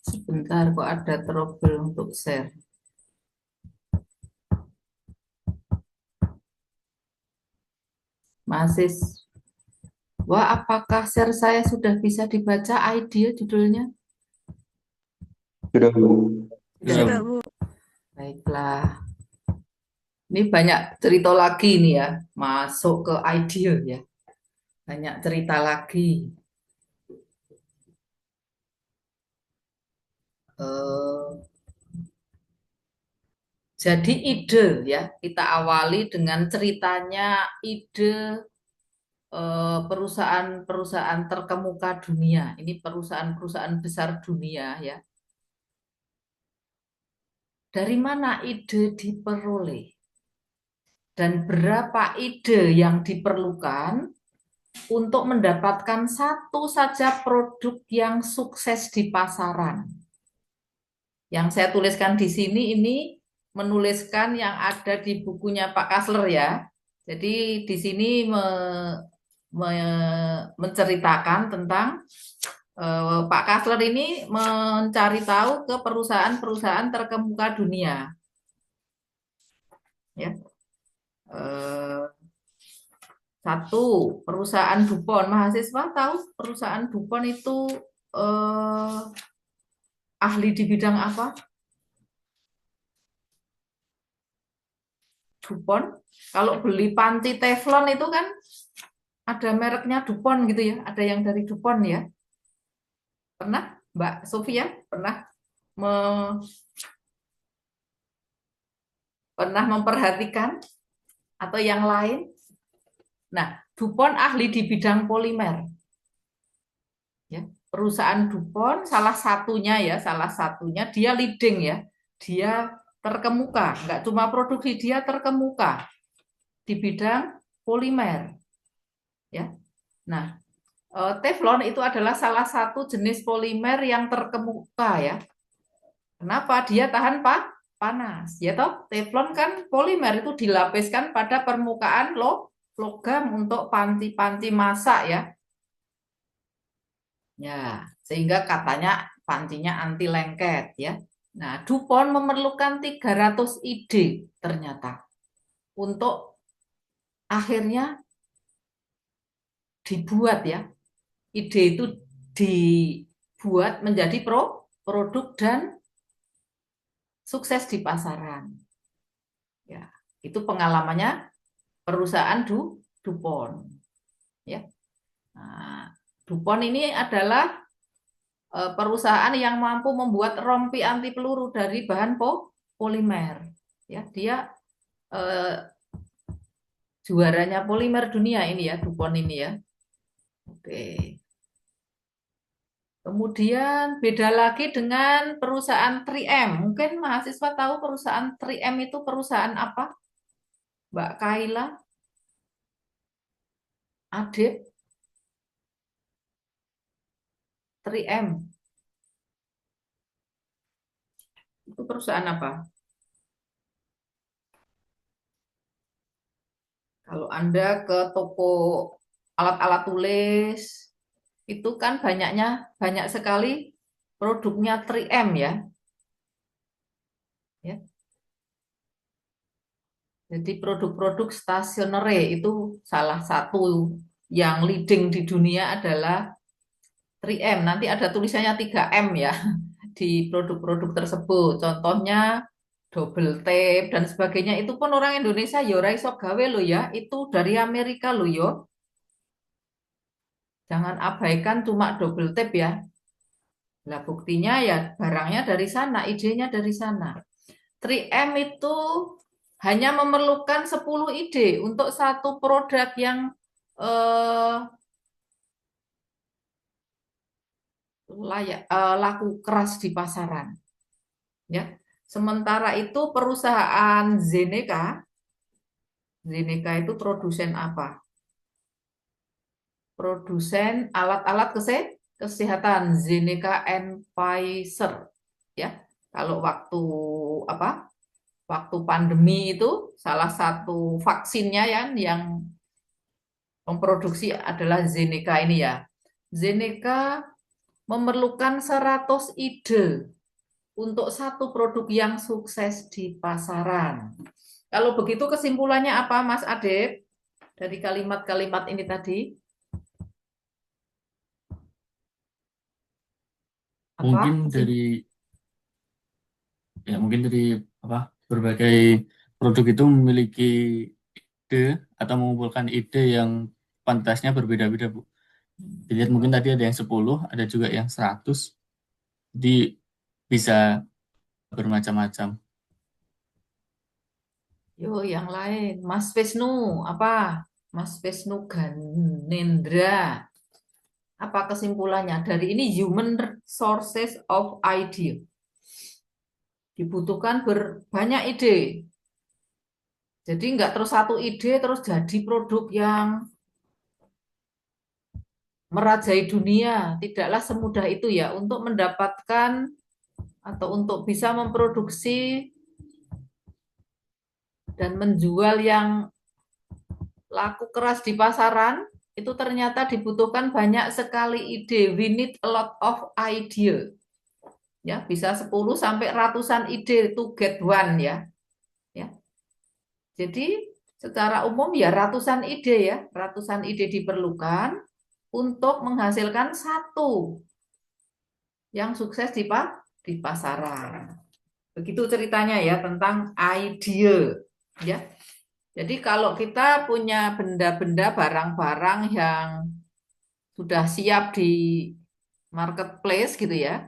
Sebentar kok ada trouble untuk share. Mahasiswa, apakah share saya sudah bisa dibaca idea judulnya? Sudah, Bu. Sudah, Bu. Baiklah. Ini banyak cerita lagi nih ya, masuk ke idea ya. Banyak cerita lagi. Jadi ide ya, kita awali dengan ceritanya ide perusahaan-perusahaan terkemuka dunia. Ini perusahaan-perusahaan besar dunia ya. Dari mana ide diperoleh? Dan berapa ide yang diperlukan untuk mendapatkan satu saja produk yang sukses di pasaran? Yang saya tuliskan di sini ini menuliskan yang ada di bukunya Pak Kasler ya. Jadi di sini menceritakan tentang Pak Kasler ini mencari tahu ke perusahaan-perusahaan terkemuka dunia. Ya. Satu, perusahaan DuPont. Mahasiswa tahu perusahaan DuPont itu ahli di bidang apa? DuPont. Kalau beli panci teflon itu kan ada mereknya DuPont gitu ya. Ada yang dari DuPont ya. Pernah Mbak Sofia pernah memperhatikan atau yang lain? Nah, DuPont ahli di bidang polimer. Ya, perusahaan DuPont salah satunya dia leading ya. Dia terkemuka, nggak cuma produksi, dia terkemuka di bidang polimer. Ya. Nah, teflon itu adalah salah satu jenis polimer yang terkemuka ya. Kenapa? Dia tahan panas. Ya toh, teflon kan polimer itu dilapiskan pada permukaan logam untuk panci-panci masak ya. Ya, sehingga katanya pancinya anti lengket ya. Nah, DuPont memerlukan 300 ide ternyata untuk akhirnya dibuat ya. Ide itu dibuat menjadi produk dan sukses di pasaran. Ya, itu pengalamannya perusahaan DuPont. Ya. Nah, DuPont ini adalah perusahaan yang mampu membuat rompi anti peluru dari bahan polimer. Ya, dia juaranya polimer dunia ini ya, DuPont ini ya. Oke. Kemudian beda lagi dengan perusahaan 3M. Mungkin mahasiswa tahu perusahaan 3M itu perusahaan apa? Mbak Kaila? Adib? 3M. Itu perusahaan apa? Kalau Anda ke toko alat-alat tulis, itu kan banyak sekali produknya 3M ya. Ya. Jadi produk-produk stationery itu salah satu yang leading di dunia adalah 3M. Nanti ada tulisannya 3M ya di produk-produk tersebut. Contohnya double tape dan sebagainya. Itu pun orang Indonesia ya ora iso gawe lo ya. Itu dari Amerika lo yo. Jangan abaikan cuma double tape ya. Nah, buktinya ya barangnya dari sana, idenya dari sana. 3M itu hanya memerlukan 10 ide untuk satu produk yang laku keras di pasaran. Ya. Sementara itu perusahaan Zeneca itu produsen apa? Produsen alat-alat kesehatan Zeneca and Pfizer. Ya. Kalau waktu pandemi itu salah satu vaksinnya yang memproduksi adalah Zeneca ini ya. Zeneca memerlukan 100 ide untuk satu produk yang sukses di pasaran. Kalau begitu kesimpulannya apa Mas Adep dari kalimat-kalimat ini tadi? Mungkin dari berbagai produk itu memiliki ide atau mengumpulkan ide yang kuantitasnya berbeda-beda, Bu. Dilihat mungkin tadi ada yang 10, ada juga yang 100. Jadi bisa bermacam-macam. Yo, yang lain. Mas Wisnu, apa? Mas Wisnu Ganendra. Apa kesimpulannya? Dari ini human sources of idea. Dibutuhkan banyak ide. Jadi nggak terus satu ide terus jadi produk yang merajai dunia. Tidaklah semudah itu ya untuk mendapatkan atau untuk bisa memproduksi dan menjual yang laku keras di pasaran, itu ternyata dibutuhkan banyak sekali ide. We need a lot of idea. Ya, bisa 10 sampai ratusan ide to get one ya. Ya. Jadi secara umum ya ratusan ide diperlukan untuk menghasilkan satu yang sukses di pasaran. Begitu ceritanya ya tentang ide ya. Jadi kalau kita punya benda-benda barang-barang yang sudah siap di marketplace gitu ya,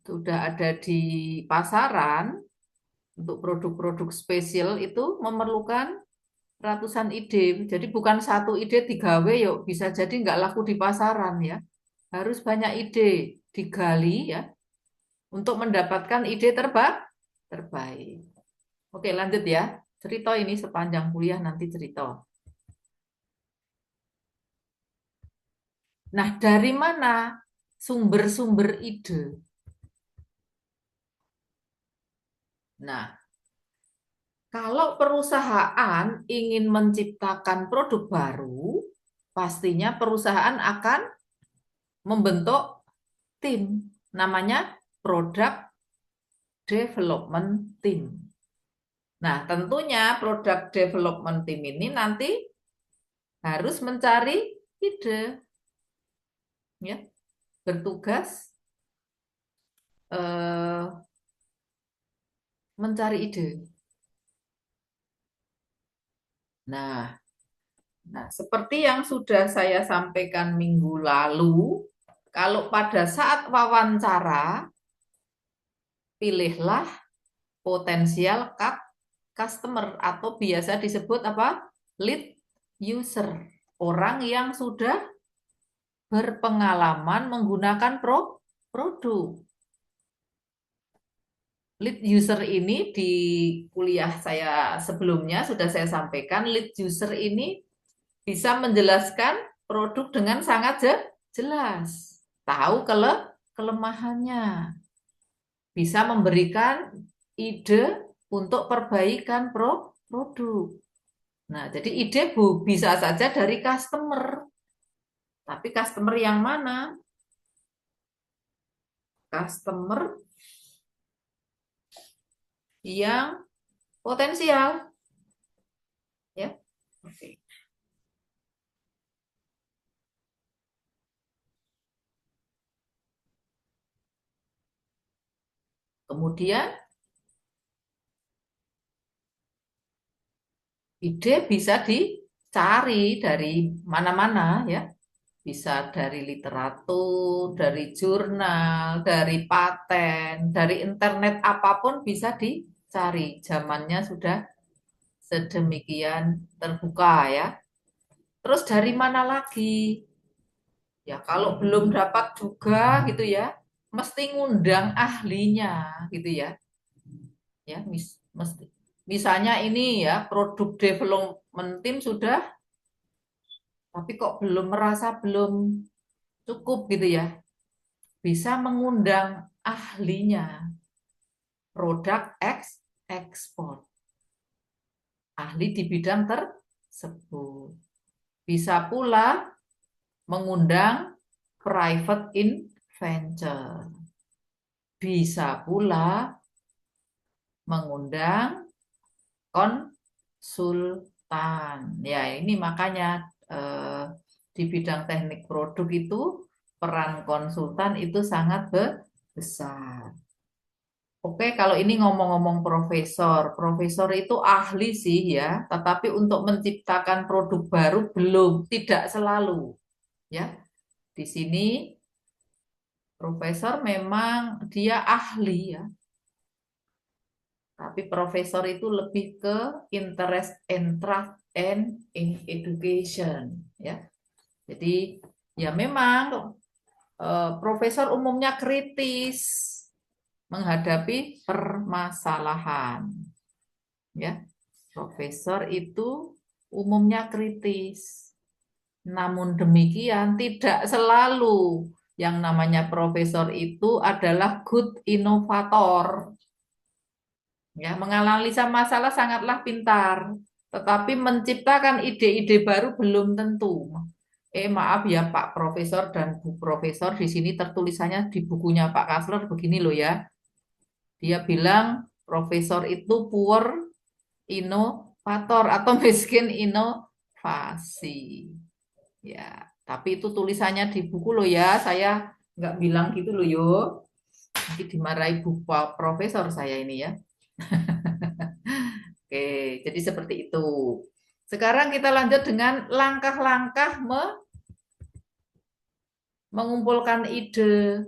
sudah ada di pasaran untuk produk-produk spesial itu memerlukan ratusan ide. Jadi bukan satu ide digawe yuk bisa jadi nggak laku di pasaran ya. Harus banyak ide digali ya untuk mendapatkan ide terbaik. Oke, lanjut ya. Cerita ini sepanjang kuliah nanti cerita. Nah, dari mana sumber-sumber ide? Nah, kalau perusahaan ingin menciptakan produk baru, pastinya perusahaan akan membentuk tim. Namanya Product Development Team. Nah, tentunya Product Development Team ini nanti harus mencari ide. Ya, bertugas mencari ide. Nah, seperti yang sudah saya sampaikan minggu lalu, kalau pada saat wawancara, pilihlah potensial customer atau biasa disebut apa? Lead user. Orang yang sudah berpengalaman menggunakan produk. Lead user ini di kuliah saya sebelumnya sudah saya sampaikan, lead user ini bisa menjelaskan produk dengan sangat jelas. Tahu kelemahannya. Bisa memberikan ide untuk perbaikan produk. Nah, jadi ide bisa saja dari customer. Tapi customer yang mana? Customer yang potensial. Ya. Oke. Kemudian ide bisa dicari dari mana-mana ya. Bisa dari literatur, dari jurnal, dari paten, dari internet apapun bisa dicari. Zamannya sudah sedemikian terbuka ya. Terus dari mana lagi? Ya kalau belum dapat juga gitu ya, mesti ngundang ahlinya gitu ya. Ya, mesti. Misalnya ini ya, produk development team sudah, tapi kok merasa belum cukup gitu ya. Bisa mengundang ahlinya, produk ekspor, ahli di bidang tersebut. Bisa pula mengundang private inventor. Bisa pula mengundang konsultan. Ya, ini makanya di bidang teknik produk itu peran konsultan itu sangat besar. Oke, kalau ini ngomong-ngomong profesor. Profesor itu ahli sih ya, tetapi untuk menciptakan produk baru belum, tidak selalu. Ya. Di sini profesor memang dia ahli ya. Tapi profesor itu lebih ke interest and in education ya. Jadi ya memang profesor umumnya kritis menghadapi permasalahan ya. Profesor itu umumnya kritis. Namun demikian tidak selalu yang namanya profesor itu adalah good inovator. Ya, menganalisa masalah sangatlah pintar, tetapi menciptakan ide-ide baru belum tentu. Maaf ya Pak Profesor dan Bu Profesor, di sini tertulisannya di bukunya Pak Kasler begini loh ya. Dia bilang profesor itu poor inovator atau miskin inovasi. Ya, tapi itu tulisannya di buku loh ya. Saya nggak bilang gitu loh yo. Nanti dimarahi Bu Profesor saya ini ya. Oke, jadi seperti itu. Sekarang kita lanjut dengan langkah-langkah mengumpulkan ide.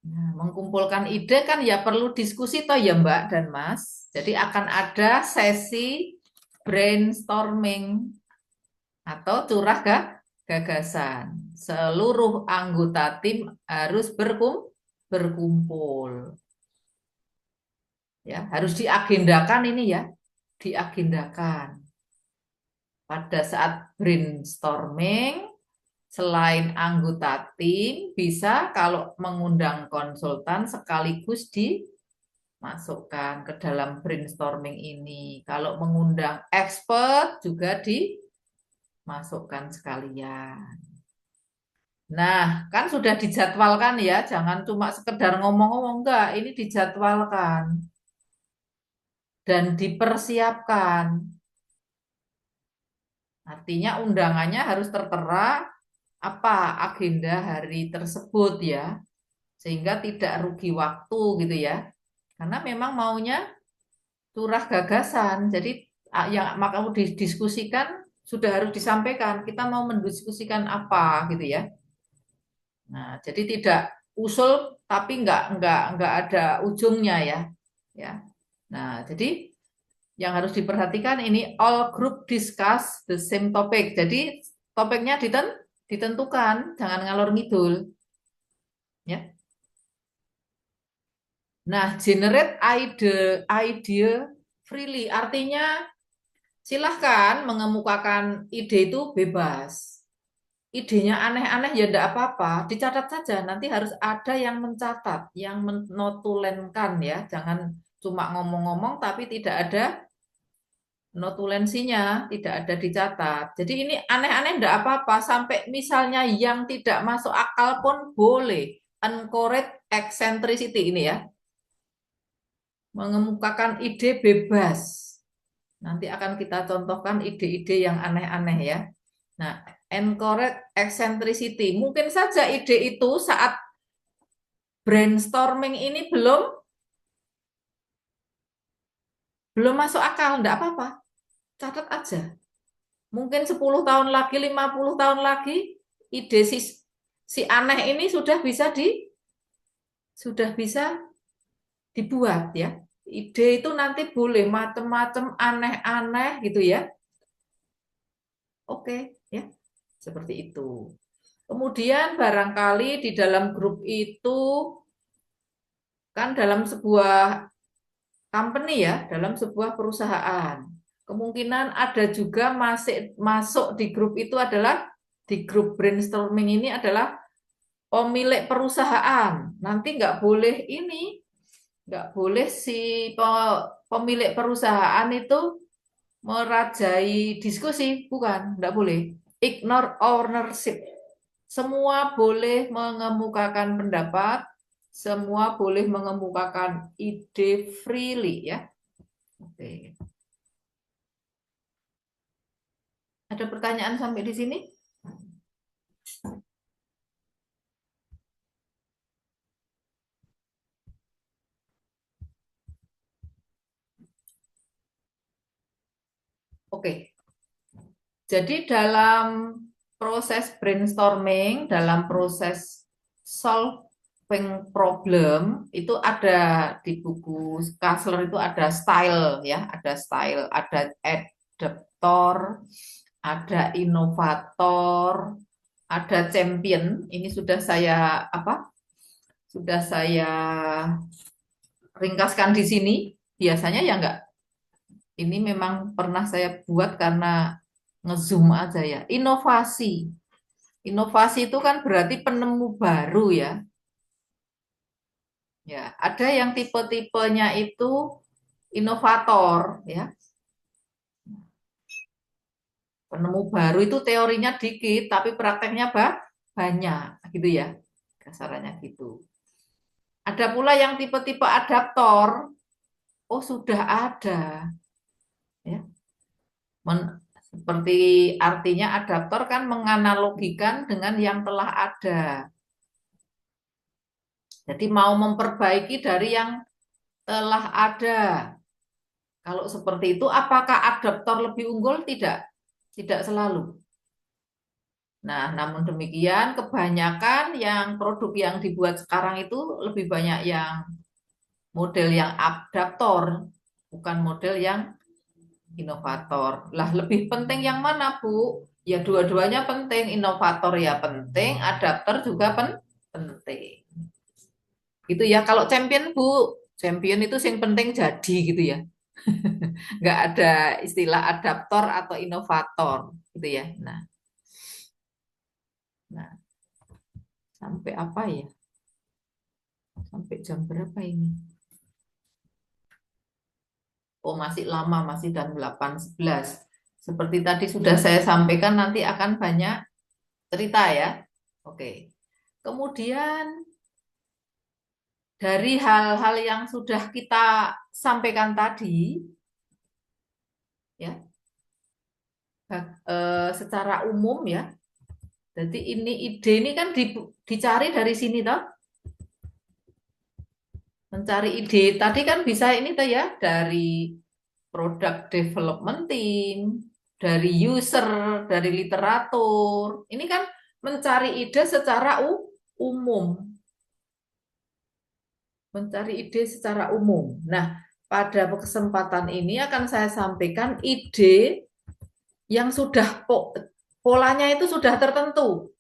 Nah, mengumpulkan ide kan ya perlu diskusi toh ya Mbak dan Mas. Jadi akan ada sesi brainstorming atau curah gagasan. Seluruh anggota tim harus berkumpul. Ya, harus diagendakan ini ya, diagendakan. Pada saat brainstorming, selain anggota tim, bisa kalau mengundang konsultan sekaligus dimasukkan ke dalam brainstorming ini. Kalau mengundang expert juga dimasukkan sekalian. Nah, kan sudah dijadwalkan ya, jangan cuma sekedar ngomong-ngomong, enggak, ini dijadwalkan dan dipersiapkan. Artinya undangannya harus tertera apa agenda hari tersebut ya, sehingga tidak rugi waktu gitu ya. Karena memang maunya curah gagasan, jadi yang maka didiskusikan sudah harus disampaikan. Kita mau mendiskusikan apa gitu ya. Nah, jadi tidak usul tapi nggak ada ujungnya ya. Ya. Nah, jadi yang harus diperhatikan ini all group discuss the same topic. Jadi topiknya ditentukan, jangan ngalor ngidul. Ya. Nah, generate idea freely artinya silahkan mengemukakan ide itu bebas. Idenya aneh-aneh ya enggak apa-apa, dicatat saja. Nanti harus ada yang mencatat, yang menotulenkan ya. Jangan cuma ngomong-ngomong tapi tidak ada notulensinya, tidak ada dicatat. Jadi ini aneh-aneh enggak apa-apa, sampai misalnya yang tidak masuk akal pun boleh. Encourage eccentricity ini ya. Mengemukakan ide bebas. Nanti akan kita contohkan ide-ide yang aneh-aneh ya. Nah, encourage eccentricity. Mungkin saja ide itu saat brainstorming ini belum masuk akal, enggak apa-apa. Catat aja. Mungkin 10 tahun lagi, 50 tahun lagi, ide si aneh ini sudah bisa dibuat ya. Ide itu nanti boleh macam-macam aneh-aneh gitu ya. Oke, ya. Seperti itu. Kemudian barangkali di dalam grup itu kan dalam sebuah company ya, dalam sebuah perusahaan. Kemungkinan ada juga masuk di grup itu adalah di grup brainstorming ini adalah pemilik perusahaan. Nanti nggak boleh si pemilik perusahaan itu merajai diskusi, bukan, nggak boleh. Ignore ownership. Semua boleh mengemukakan pendapat, semua boleh mengemukakan ide freely ya. Oke. Ada pertanyaan sampai di sini? Oke. Jadi dalam proses brainstorming, dalam proses solve problem itu ada di buku Kassler itu ada style ya, ada style, ada adaptor, ada inovator, ada champion. Ini sudah saya Sudah saya ringkaskan di sini. Biasanya ya enggak. Ini memang pernah saya buat karena ngezoom aja ya. Inovasi. Inovasi itu kan berarti penemu baru ya. Ya, ada yang tipe-tipenya itu inovator ya. Penemu baru itu teorinya dikit tapi prakteknya banyak gitu ya. Kasarannya gitu. Ada pula yang tipe-tipe adaptor. Oh, sudah ada ya. Seperti artinya adaptor kan menganalogikan dengan yang telah ada. Jadi mau memperbaiki dari yang telah ada. Kalau seperti itu, apakah adaptor lebih unggul? Tidak. Tidak selalu. Nah, namun demikian kebanyakan yang produk yang dibuat sekarang itu lebih banyak yang model yang adaptor, bukan model yang inovator. Lah, lebih penting yang mana, Bu? Ya dua-duanya penting. Inovator ya penting, adaptor juga penting. Gitu ya. Kalau champion, Bu, champion itu yang penting jadi gitu ya. Nggak ada istilah adaptor atau inovator gitu ya. Nah, sampai apa ya? Sampai jam berapa ini? Oh, masih lama, masih jam 8.11. Seperti tadi sudah saya sampaikan, nanti akan banyak cerita ya. Oke. Kemudian dari hal-hal yang sudah kita sampaikan tadi, ya, secara umum ya. Jadi ide ini kan dicari dari sini toh. Mencari ide tadi kan bisa ini toh ya, dari product development team, dari user, dari literatur. Ini kan mencari ide secara umum. Mencari ide secara umum. Nah, pada kesempatan ini akan saya sampaikan ide yang sudah polanya itu sudah tertentu.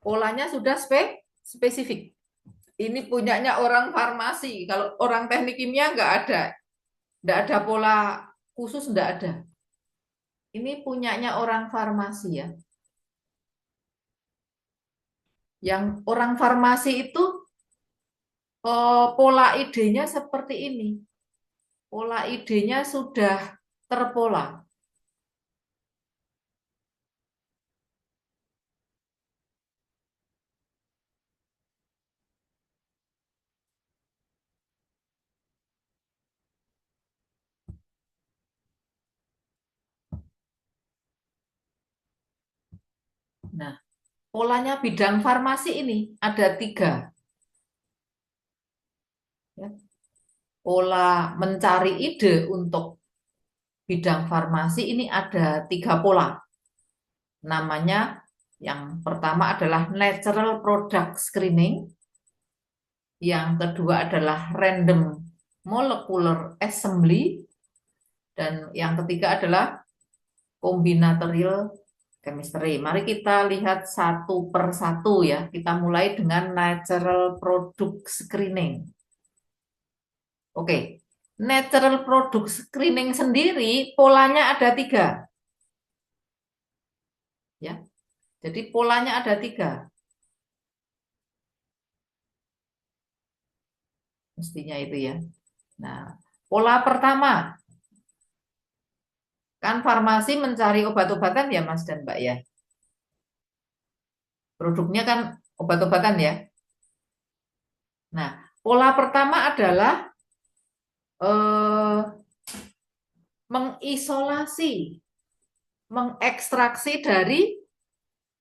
Polanya sudah spesifik. Ini punyanya orang farmasi. Kalau orang teknik kimia nggak ada. Nggak ada pola khusus, nggak ada. Ini punyanya orang farmasi ya. Yang orang farmasi itu pola idenya seperti ini. Pola idenya sudah terpola. Nah, polanya bidang farmasi ini ada 3. Ya. Pola mencari ide untuk bidang farmasi ini ada 3 pola. Namanya yang pertama adalah natural product screening. Yang kedua adalah random molecular assembly. Dan yang ketiga adalah combinatorial chemistry. Mari kita lihat satu per satu ya. Kita mulai dengan natural product screening. Oke, natural product screening sendiri polanya ada 3. Ya, jadi polanya ada 3. Mestinya itu ya. Nah, pola pertama. Kan farmasi mencari obat-obatan ya Mas dan Mbak ya. Produknya kan obat-obatan ya. Nah, pola pertama adalah mengisolasi, mengekstraksi dari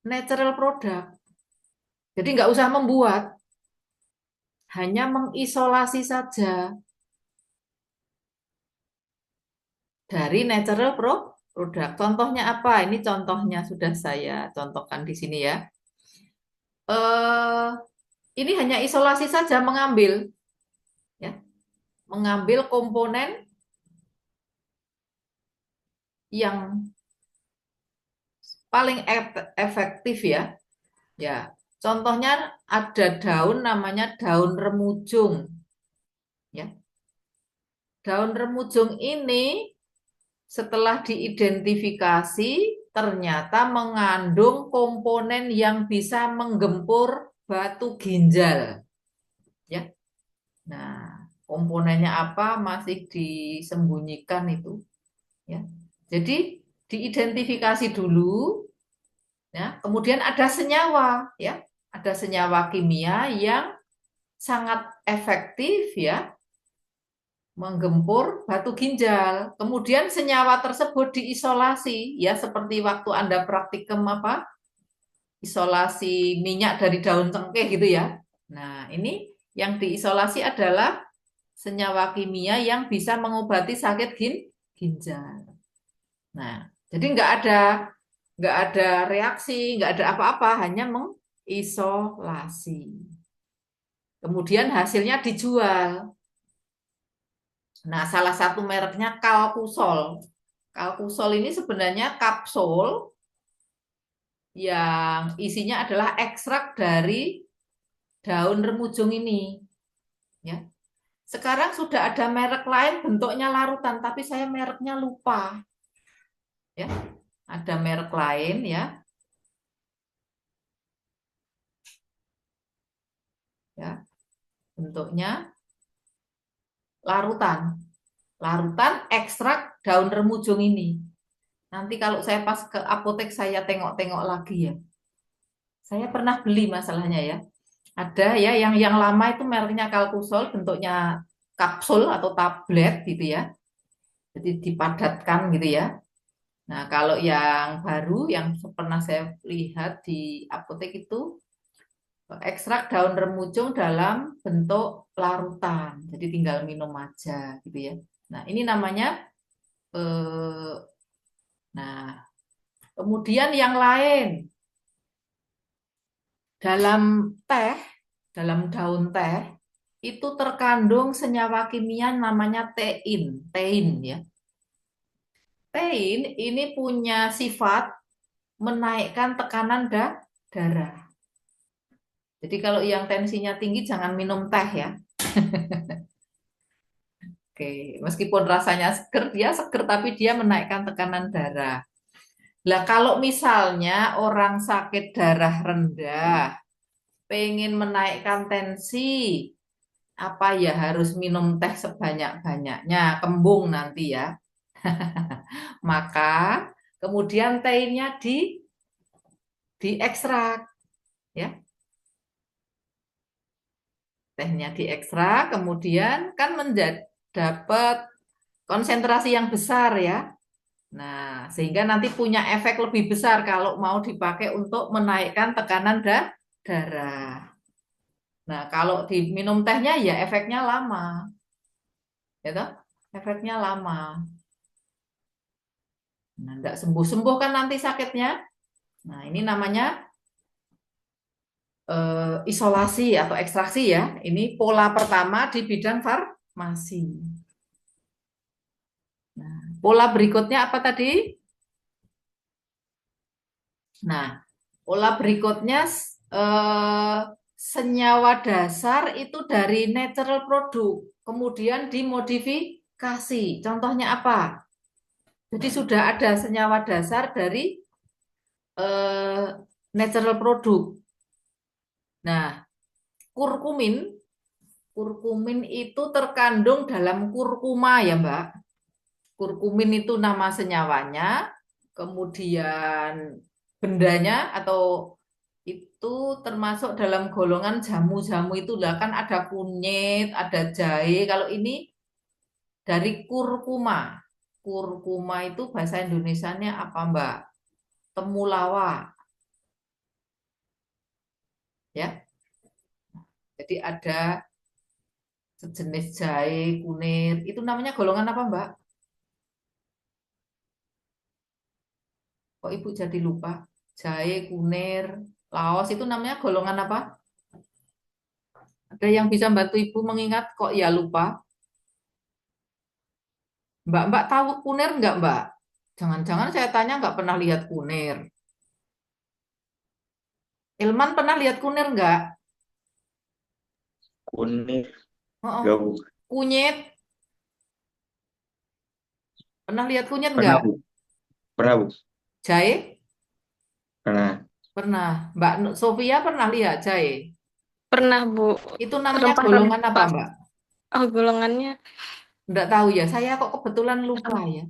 natural product. Jadi nggak usah membuat, hanya mengisolasi saja dari natural product. Contohnya apa? Ini contohnya sudah saya contohkan di sini ya. ini hanya isolasi saja mengambil, ya, mengambil komponen yang paling efektif ya. Ya, contohnya ada daun namanya daun remujung. Ya, daun remujung ini setelah diidentifikasi ternyata mengandung komponen yang bisa menggempur batu ginjal. Ya, nah komponennya apa masih disembunyikan itu. Ya, jadi diidentifikasi dulu. Ya, kemudian ada senyawa, ya, ada senyawa kimia yang sangat efektif ya menggempur batu ginjal. Kemudian senyawa tersebut diisolasi ya seperti waktu Anda praktikum apa? Isolasi minyak dari daun cengkeh gitu ya. Nah, ini yang diisolasi adalah senyawa kimia yang bisa mengobati sakit ginjal. Nah, jadi nggak ada reaksi, nggak ada apa-apa, hanya mengisolasi. Kemudian hasilnya dijual. Nah, salah satu mereknya Kalkusol. Kalkusol ini sebenarnya kapsul yang isinya adalah ekstrak dari daun remujung ini. Ya. Sekarang sudah ada merek lain bentuknya larutan, tapi saya mereknya lupa. Ya, ada merek lain ya. Ya, bentuknya larutan. Larutan ekstrak daun remujung ini. Nanti kalau saya pas ke apotek saya tengok-tengok lagi ya. Saya pernah beli masalahnya ya. Ada ya yang lama itu mereknya Kalkusol, bentuknya kapsul atau tablet gitu ya. Jadi dipadatkan gitu ya. Nah, kalau yang baru yang pernah saya lihat di apotek itu ekstrak daun remujung dalam bentuk larutan. Jadi tinggal minum aja gitu ya. Nah, ini namanya eh, nah, kemudian yang lain dalam teh, dalam daun teh itu terkandung senyawa kimia namanya tein ya. Tein ini punya sifat menaikkan tekanan darah. Jadi kalau yang tensinya tinggi jangan minum teh ya. Oke, meskipun rasanya seger, dia seger tapi dia menaikkan tekanan darah. Lah kalau misalnya orang sakit darah rendah, pengen menaikkan tensi, apa ya harus minum teh sebanyak-banyaknya, kembung nanti ya. Maka kemudian tehnya diekstrak ya. Tehnya diekstrak, kemudian kan dapat konsentrasi yang besar ya. Nah, sehingga nanti punya efek lebih besar kalau mau dipakai untuk menaikkan tekanan darah. Nah, kalau diminum tehnya ya efeknya lama. Ya toh? Efeknya lama. Nah, enggak sembuh-sembuh kan nanti sakitnya. Nah, ini namanya isolasi atau ekstraksi ya. Ini pola pertama di bidang farmasi. Nah, pola berikutnya apa tadi? Nah, pola berikutnya senyawa dasar itu dari natural product, kemudian dimodifikasi. Contohnya apa? Jadi sudah ada senyawa dasar dari natural product. Nah, kurkumin, kurkumin itu terkandung dalam kurkuma ya, Mbak. Kurkumin itu nama senyawanya, kemudian bendanya atau itu termasuk dalam golongan jamu-jamu itulah kan ada kunyit, ada jahe. Kalau ini dari kurkuma. Kurkuma itu bahasa Indonesianya apa, Mbak? Temulawak, ya. Jadi ada sejenis jahe, kunir. Itu namanya golongan apa, Mbak? Kok Ibu jadi lupa? Jahe, kunir, laos itu namanya golongan apa? Ada yang bisa bantu Ibu mengingat kok ya lupa? Mbak tahu kunir nggak, Mbak? Jangan-jangan saya tanya nggak pernah lihat kunir. Ilman pernah lihat kunir nggak? Kunir, Oh, enggak Bu. kunyit. Pernah lihat kunyit Pernah nggak? Bu. Pernah Bu. Jahe? Pernah. Pernah. Mbak Sofia pernah lihat jahe? Pernah, Bu. Itu namanya golongan apa, Rempah-rempah. Mbak? Oh, golongannya Nggak tahu ya. Saya kok kebetulan lupa ya.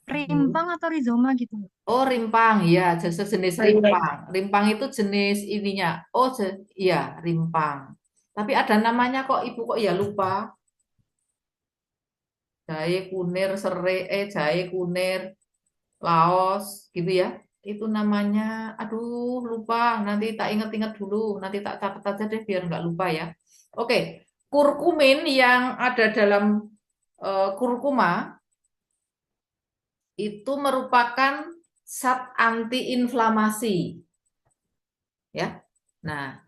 Rimpang atau rizoma gitu. Oh, rimpang, ya, sejenis oh, iya. rimpang. Rimpang itu jenis ininya. Oh, iya, rimpang. Tapi ada namanya kok, Ibu kok ya lupa. Jahe kunir, jahe kunir, laos, gitu ya. Itu namanya, aduh, lupa. Nanti tak inget-inget dulu. Nanti tak catat aja deh biar nggak lupa ya. Oke, kurkumin yang ada dalam kurkuma itu merupakan zat antiinflamasi. Ya. Nah,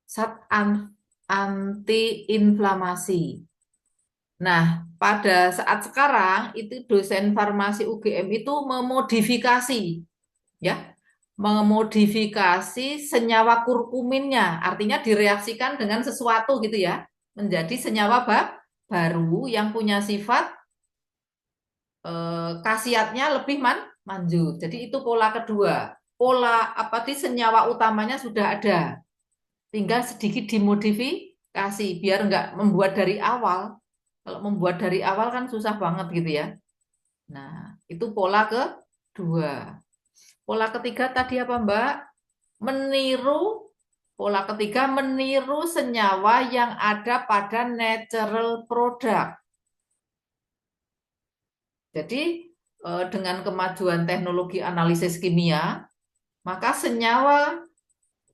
zat antiinflamasi. Nah, pada saat sekarang itu dosen farmasi UGM itu memodifikasi, ya, memodifikasi senyawa kurkuminnya, artinya direaksikan dengan sesuatu gitu ya, menjadi senyawa baru yang punya sifat khasiatnya lebih manjur. Jadi itu pola kedua. Pola apa di senyawa utamanya sudah ada, tinggal sedikit dimodifikasi biar nggak membuat dari awal. Kalau membuat dari awal kan susah banget gitu ya. Nah, itu pola kedua. Pola ketiga tadi apa, Mbak? Pola ketiga meniru senyawa yang ada pada natural product. Jadi dengan kemajuan teknologi analisis kimia, maka senyawa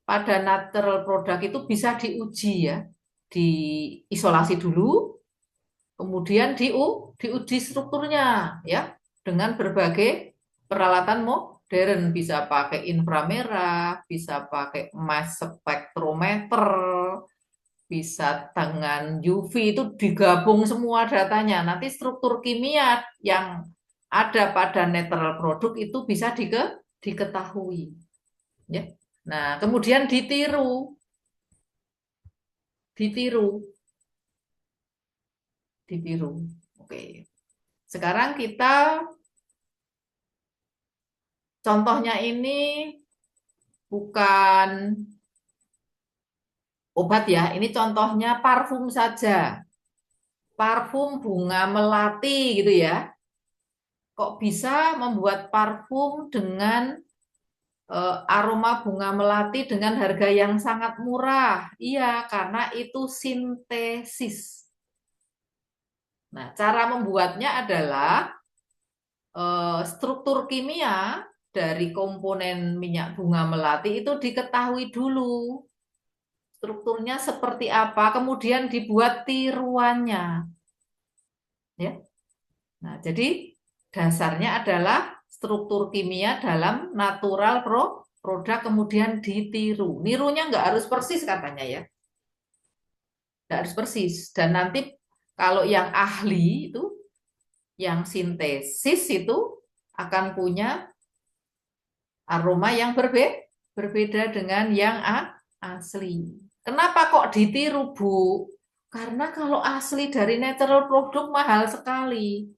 pada natural product itu bisa diuji ya, diisolasi dulu, kemudian diuji strukturnya ya dengan berbagai peralatan modern, bisa pakai inframerah, bisa pakai mass spectrometer, bisa dengan UV, itu digabung semua datanya. Nanti struktur kimia yang ada pada natural product itu bisa diketahui. Ya. Nah, kemudian ditiru. Oke. Sekarang kita contohnya ini bukan obat ya, ini contohnya parfum saja. Parfum bunga melati gitu ya. Kok bisa membuat parfum dengan aroma bunga melati dengan harga yang sangat murah? Iya, karena itu sintesis. Nah, cara membuatnya adalah struktur kimia dari komponen minyak bunga melati itu diketahui dulu. Strukturnya seperti apa, kemudian dibuat tiruannya. Ya. Nah, jadi dasarnya adalah struktur kimia dalam natural produk kemudian ditiru. Nirunya nggak harus persis katanya ya. Nggak harus persis. Dan nanti kalau yang ahli itu, yang sintesis itu akan punya aroma yang berbeda dengan yang asli. Kenapa kok ditiru, Bu? Karena kalau asli dari natural produk mahal sekali.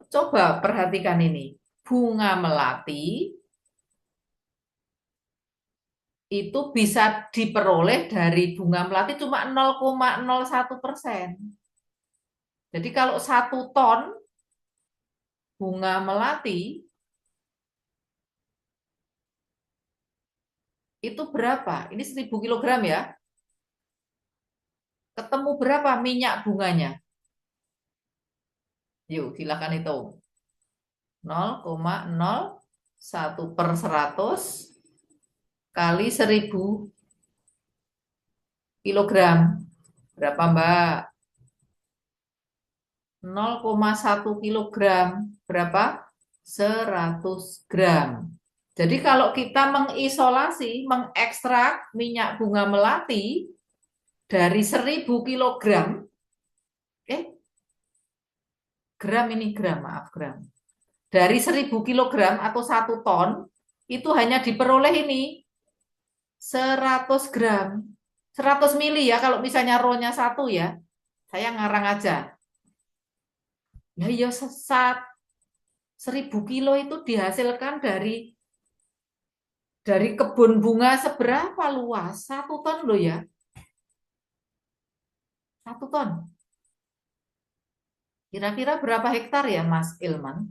Coba perhatikan ini. Bunga melati itu bisa diperoleh dari bunga melati cuma 0,01%. Jadi kalau 1 ton bunga melati itu berapa? Ini 1000 kilogram ya. Ketemu berapa minyak bunganya? Yuk, silakan hitung. 0,01/100 kali 1000 kilogram. Berapa, Mbak? 0,1 kilogram. Berapa? 100 gram. Jadi kalau kita mengisolasi, mengekstrak minyak bunga melati dari 1000 kilogram, gram ini gram, maaf gram. Dari 1000 kilogram atau 1 ton, itu hanya diperoleh ini 100 gram. 100 mili ya, kalau misalnya rohnya 1 ya. Saya ngarang aja. Ya, ya 1000 kilo itu dihasilkan dari kebun bunga seberapa luas? 1 ton loh ya. 1 ton. Kira-kira berapa hektar ya, Mas Ilman?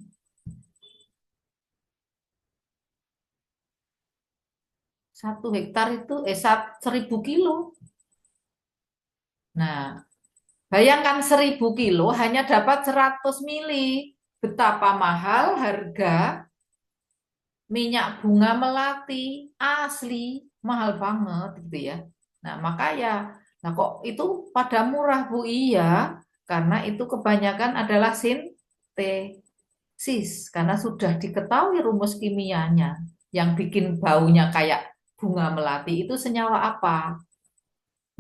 1 hektar itu 1000 kilo. Nah, bayangkan 1000 kilo hanya dapat 100 mili. Betapa mahal harga minyak bunga melati asli, mahal banget gitu ya. Nah, makanya, nah kok itu pada murah Bu? Iya, karena itu kebanyakan adalah sintesis, karena sudah diketahui rumus kimianya. Yang bikin baunya kayak bunga melati itu senyawa apa?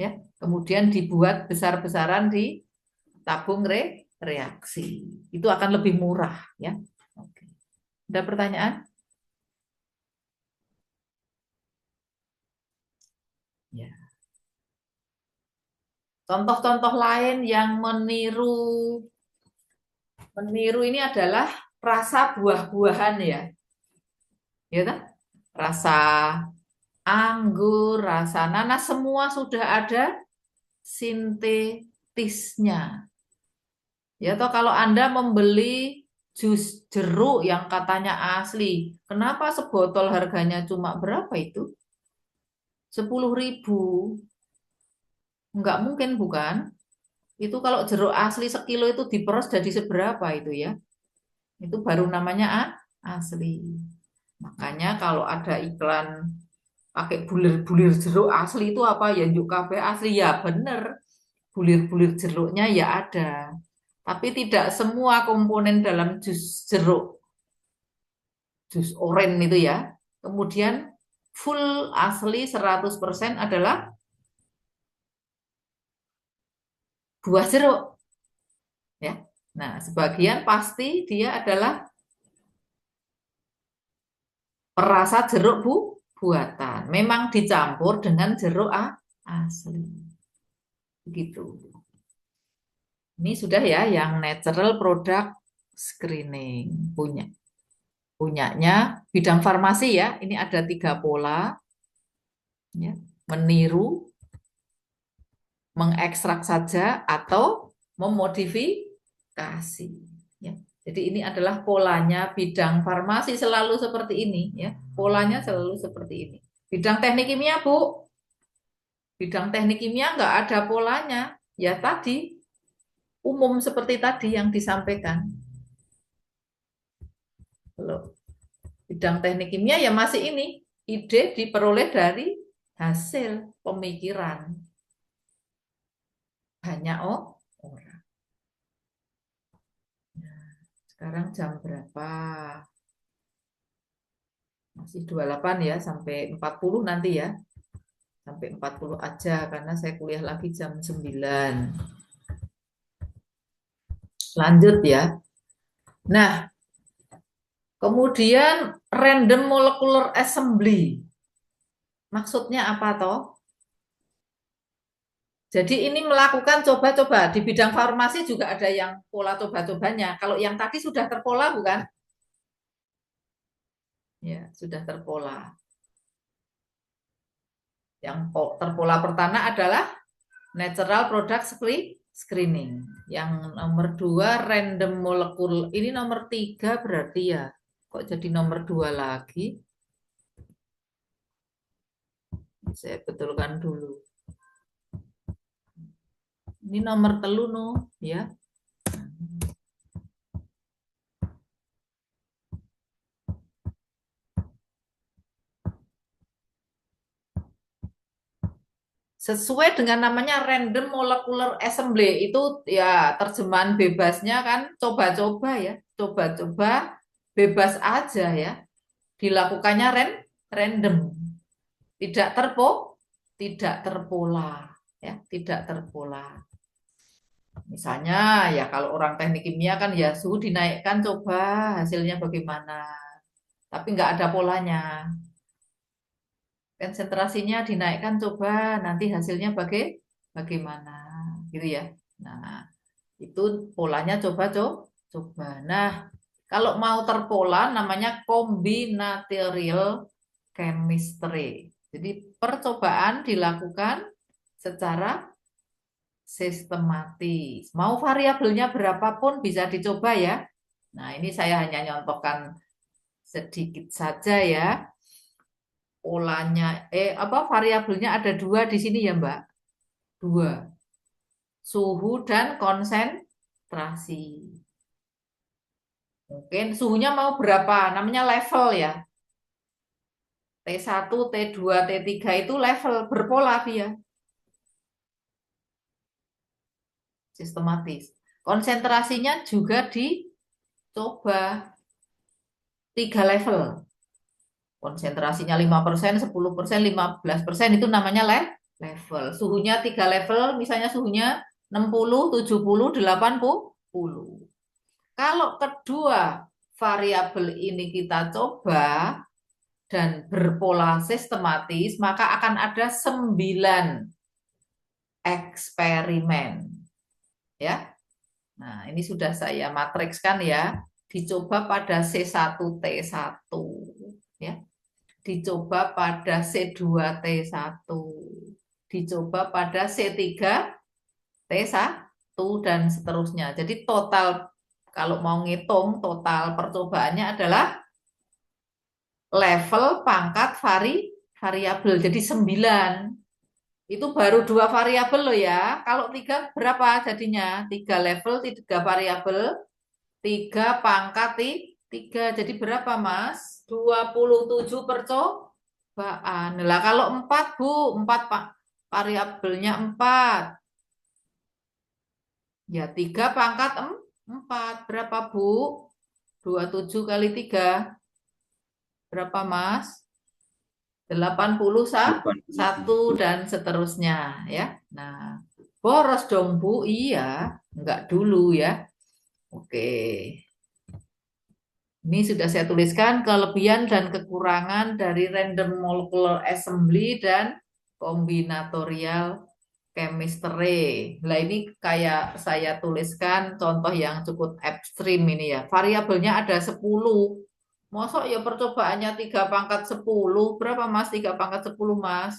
Ya, kemudian dibuat besar-besaran di tabung reaksi. Itu akan lebih murah ya. Oke. Ada pertanyaan? Ya. Contoh-contoh lain yang meniru ini adalah rasa buah-buahan ya. Ya kan? Rasa anggur, rasa nanas semua sudah ada sintetisnya. Ya toh kalau Anda membeli jus jeruk yang katanya asli, kenapa sebotol harganya cuma berapa itu? 10.000. Enggak mungkin bukan? Itu kalau jeruk asli sekilo itu diperos jadi seberapa itu ya? Itu baru namanya asli. Makanya kalau ada iklan pakai bulir-bulir jeruk asli itu apa ya? Yuk kafe asli ya bener. Bulir-bulir jeruknya ya ada. Tapi tidak semua komponen dalam jus jeruk, jus oren itu ya. Kemudian full asli 100% adalah buah jeruk. Ya. Nah, sebagian pasti dia adalah perasa jeruk buatan. Memang dicampur dengan jeruk asli. Begitu. Ini sudah ya yang natural product screening punyanya bidang farmasi ya. Ini ada 3 pola. Ya. Meniru, mengekstrak saja atau memodifikasi. Ya. Jadi ini adalah polanya bidang farmasi selalu seperti ini. Ya. Polanya selalu seperti ini. Bidang teknik kimia Bu, bidang teknik kimia nggak ada polanya. Ya tadi umum seperti tadi yang disampaikan. Kalau bidang teknik kimia ya masih ini, ide diperoleh dari hasil pemikiran banyak orang. Nah, sekarang jam berapa? Masih 28 ya, sampai 40 nanti ya. Sampai 40 aja karena saya kuliah lagi jam 9. Lanjut ya. Nah, kemudian random molecular assembly. Maksudnya apa toh? Jadi ini melakukan coba-coba. Di bidang farmasi juga ada yang pola coba-cobanya. Kalau yang tadi sudah terpola bukan? Ya, sudah terpola. Yang terpola pertama adalah natural product screening. Yang nomor 2 random molecule. Ini nomor 3 berarti ya. Kok jadi nomor 2 lagi? Saya betulkan dulu. Ini nomor telu no, ya. Sesuai dengan namanya random molecular assembly, itu ya terjemahan bebasnya kan coba-coba ya, coba-coba bebas aja ya. dilakukannya random, tidak terpola, ya, tidak terpola. Misalnya ya kalau orang teknik kimia kan ya suhu dinaikkan, coba hasilnya bagaimana, tapi nggak ada polanya. Konsentrasinya dinaikkan, coba nanti hasilnya bagaimana, gitu ya. Nah, itu polanya coba. Nah, kalau mau terpola namanya combinatorial chemistry. Jadi percobaan dilakukan secara sistematis. Mau variabelnya berapapun bisa dicoba ya. Nah, ini saya hanya nyontohkan sedikit saja ya. Polanya, variabelnya ada 2 di sini ya, Mbak. 2. Suhu dan konsentrasi. Mungkin suhunya mau berapa? Namanya level ya. T1, T2, T3 itu level berpola dia. Sistematis. Konsentrasinya juga dicoba 3 level. Konsentrasinya 5%, 10%, 15%, itu namanya level. Suhunya 3 level, misalnya suhunya 60, 70, 80. Kalau kedua variabel ini kita coba dan berpola sistematis, maka akan ada 9 eksperimen. Ya. Nah, ini sudah saya matrikskan ya. Dicoba pada C1T1, ya. Dicoba pada C2T1, dicoba pada C3T1 dan seterusnya. Jadi total, kalau mau ngitung total percobaannya adalah level pangkat variabel. Jadi 9. Itu baru 2 variabel loh ya. Kalau 3 berapa jadinya? 3 level, 3 variabel, 3 pangkat 3. Jadi berapa, Mas? 27 percobaan. Lah kalau 4, Bu, 4 variabelnya 4. Ya 3 pangkat 4. Berapa, Bu? 27 kali 3. Berapa, Mas? 81 dan seterusnya ya. Nah, boros dong, Bu. Iya, enggak dulu ya. Oke. Ini sudah saya tuliskan kelebihan dan kekurangan dari random molecular assembly dan combinatorial chemistry. Nah, ini kayak saya tuliskan contoh yang cukup ekstrim ini ya. Variabelnya ada 10. Masa ya percobaannya 3 pangkat 10. Berapa, Mas? 3 pangkat 10, Mas?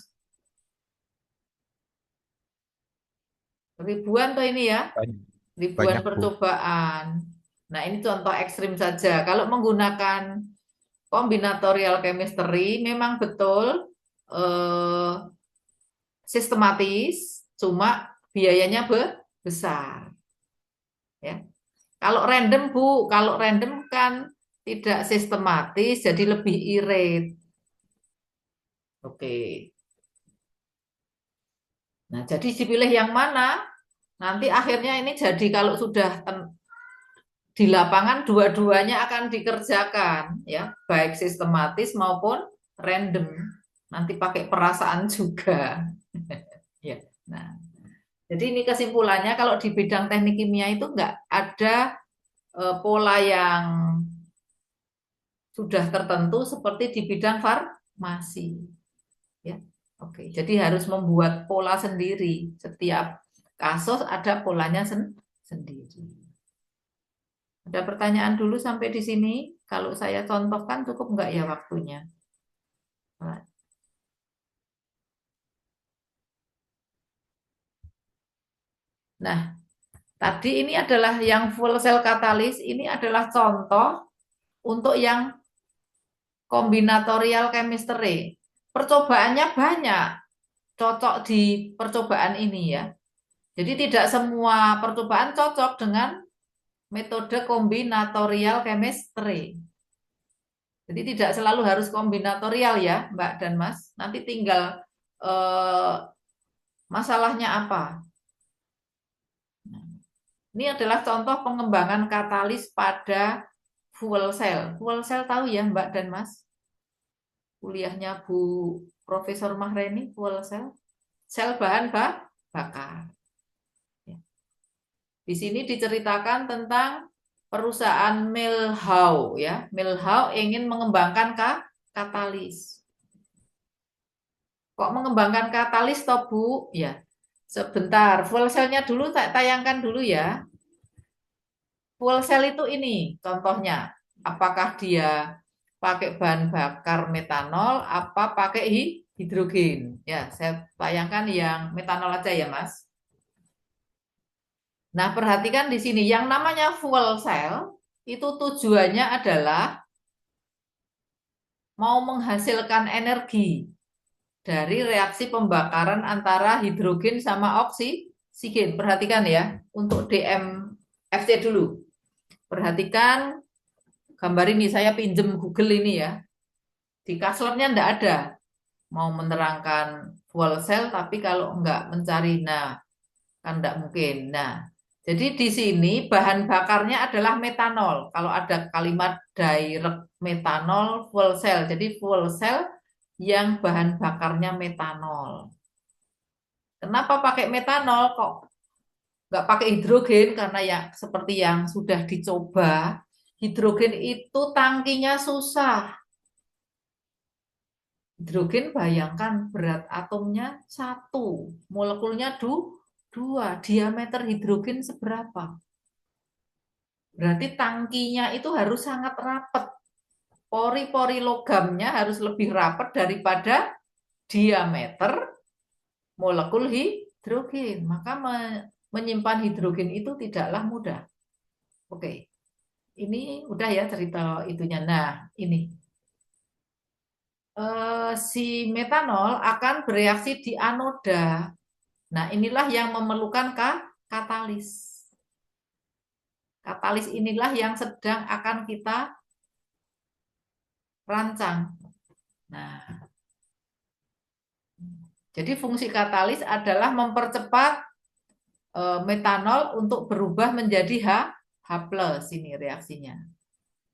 Ribuan tuh ini ya. Ribuan Banyak, Bu. percobaan. Nah, ini contoh ekstrim saja. Kalau menggunakan combinatorial chemistry memang betul sistematis, cuma biayanya besar. Ya. Kalau random, Bu, kalau random kan tidak sistematis, jadi lebih irit. Oke. Nah, jadi dipilih yang mana? Nanti akhirnya ini jadi kalau sudah di lapangan dua-duanya akan dikerjakan ya, baik sistematis maupun random. Nanti pakai perasaan juga. Ya. Nah, jadi ini kesimpulannya kalau di bidang teknik kimia itu enggak ada pola yang sudah tertentu seperti di bidang farmasi. Ya. Oke, jadi harus membuat pola sendiri. Setiap kasus ada polanya sendiri. Ada pertanyaan dulu sampai di sini? Kalau saya contohkan cukup enggak ya waktunya? Nah, tadi ini adalah yang full cell katalis, ini adalah contoh untuk yang kombinatorial chemistry. Percobaannya banyak, cocok di percobaan ini ya. Jadi tidak semua percobaan cocok dengan metode kombinatorial chemistry. Jadi tidak selalu harus kombinatorial ya, Mbak dan Mas. Nanti tinggal masalahnya apa. Ini adalah contoh pengembangan katalis pada fuel cell. Fuel cell tahu ya, Mbak dan Mas? kuliahnya Bu Profesor Mahreni, fuel cell, sel bahan bakar. Ya. Di sini diceritakan tentang perusahaan Milhau ya. Milhau ingin mengembangkan katalis. Kok mengembangkan katalis toh Bu? Ya. Sebentar, fuel cell-nya dulu tayangkan dulu ya. Fuel cell itu ini contohnya. Apakah dia pakai bahan bakar metanol apa pakai hidrogen? Ya, saya tayangkan yang metanol aja ya, Mas. Nah, perhatikan di sini yang namanya fuel cell itu tujuannya adalah mau menghasilkan energi dari reaksi pembakaran antara hidrogen sama oksigen. Perhatikan ya, untuk DMFC dulu. Perhatikan gambar ini, saya pinjem Google ini ya. Di kasletnya enggak ada. Mau menerangkan fuel cell, tapi kalau enggak mencari, nah, kan enggak mungkin. Nah, jadi di sini bahan bakarnya adalah metanol. Kalau ada kalimat direct metanol fuel cell. Jadi fuel cell yang bahan bakarnya metanol. Kenapa pakai metanol? Kok nggak pakai hidrogen? Karena ya seperti yang sudah dicoba, hidrogen itu tangkinya susah. Hidrogen bayangkan berat atomnya 1, molekulnya 2, diameter hidrogen seberapa? Berarti tangkinya itu harus sangat rapat. Pori-pori logamnya harus lebih rapat daripada diameter molekul hidrogen. Maka menyimpan hidrogen itu tidaklah mudah. Oke, ini udah ya cerita itunya. Nah, ini. Si metanol akan bereaksi di anoda. Nah, inilah yang memerlukan katalis. Katalis inilah yang sedang akan kita rancang. Nah, jadi fungsi katalis adalah mempercepat metanol untuk berubah menjadi H+ ini reaksinya.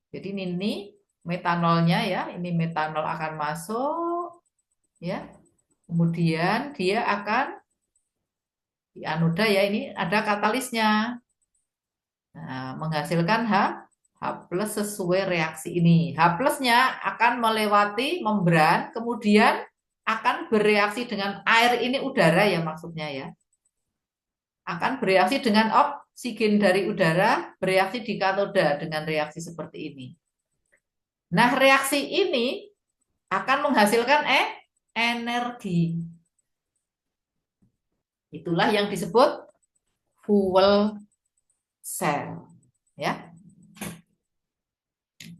Jadi ini metanolnya ya, ini metanol akan masuk ya. Kemudian dia akan di anoda ya, ini ada katalisnya. Nah, menghasilkan H+ sesuai reaksi ini. H+-nya akan melewati membran, kemudian akan bereaksi dengan air, ini udara ya maksudnya ya. Akan bereaksi dengan oksigen dari udara, bereaksi di katoda dengan reaksi seperti ini. Nah, reaksi ini akan menghasilkan energi. Itulah yang disebut fuel cell. Ya.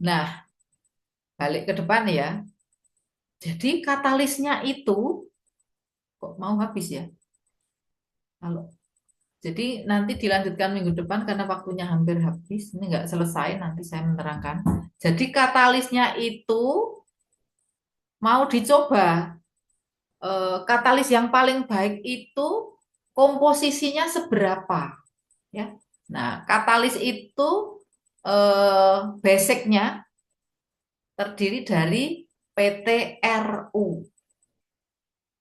Nah, balik ke depan ya. Jadi katalisnya itu kok mau habis ya? Jadi nanti dilanjutkan minggu depan karena waktunya hampir habis. Ini nggak selesai, nanti saya menerangkan. Jadi katalisnya itu mau dicoba. Katalis yang paling baik itu komposisinya seberapa? Ya. Nah, katalis itu basicnya terdiri dari PTRU.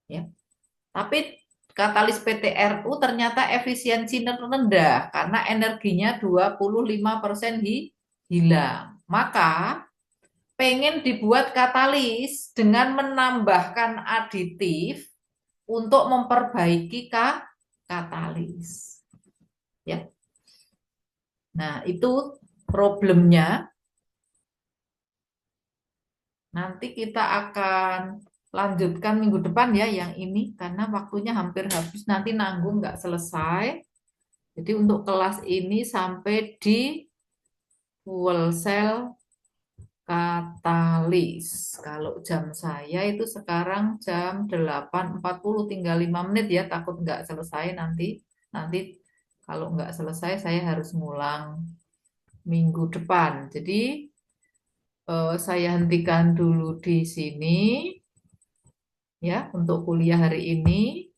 Ya. Tapi katalis PTRU ternyata efisiensinya rendah karena energinya 25% hilang. Maka pengen dibuat katalis dengan menambahkan aditif untuk memperbaiki katalis. Ya. Nah, itu problemnya. Nanti kita akan lanjutkan minggu depan ya yang ini karena waktunya hampir habis, nanti nanggung nggak selesai. Jadi untuk kelas ini sampai di fuel cell katalis. Kalau jam saya itu sekarang jam 8.40, tinggal 5 menit ya, takut nggak selesai nanti. Nanti kalau nggak selesai saya harus ngulang minggu depan. Jadi saya hentikan dulu di sini ya untuk kuliah hari ini.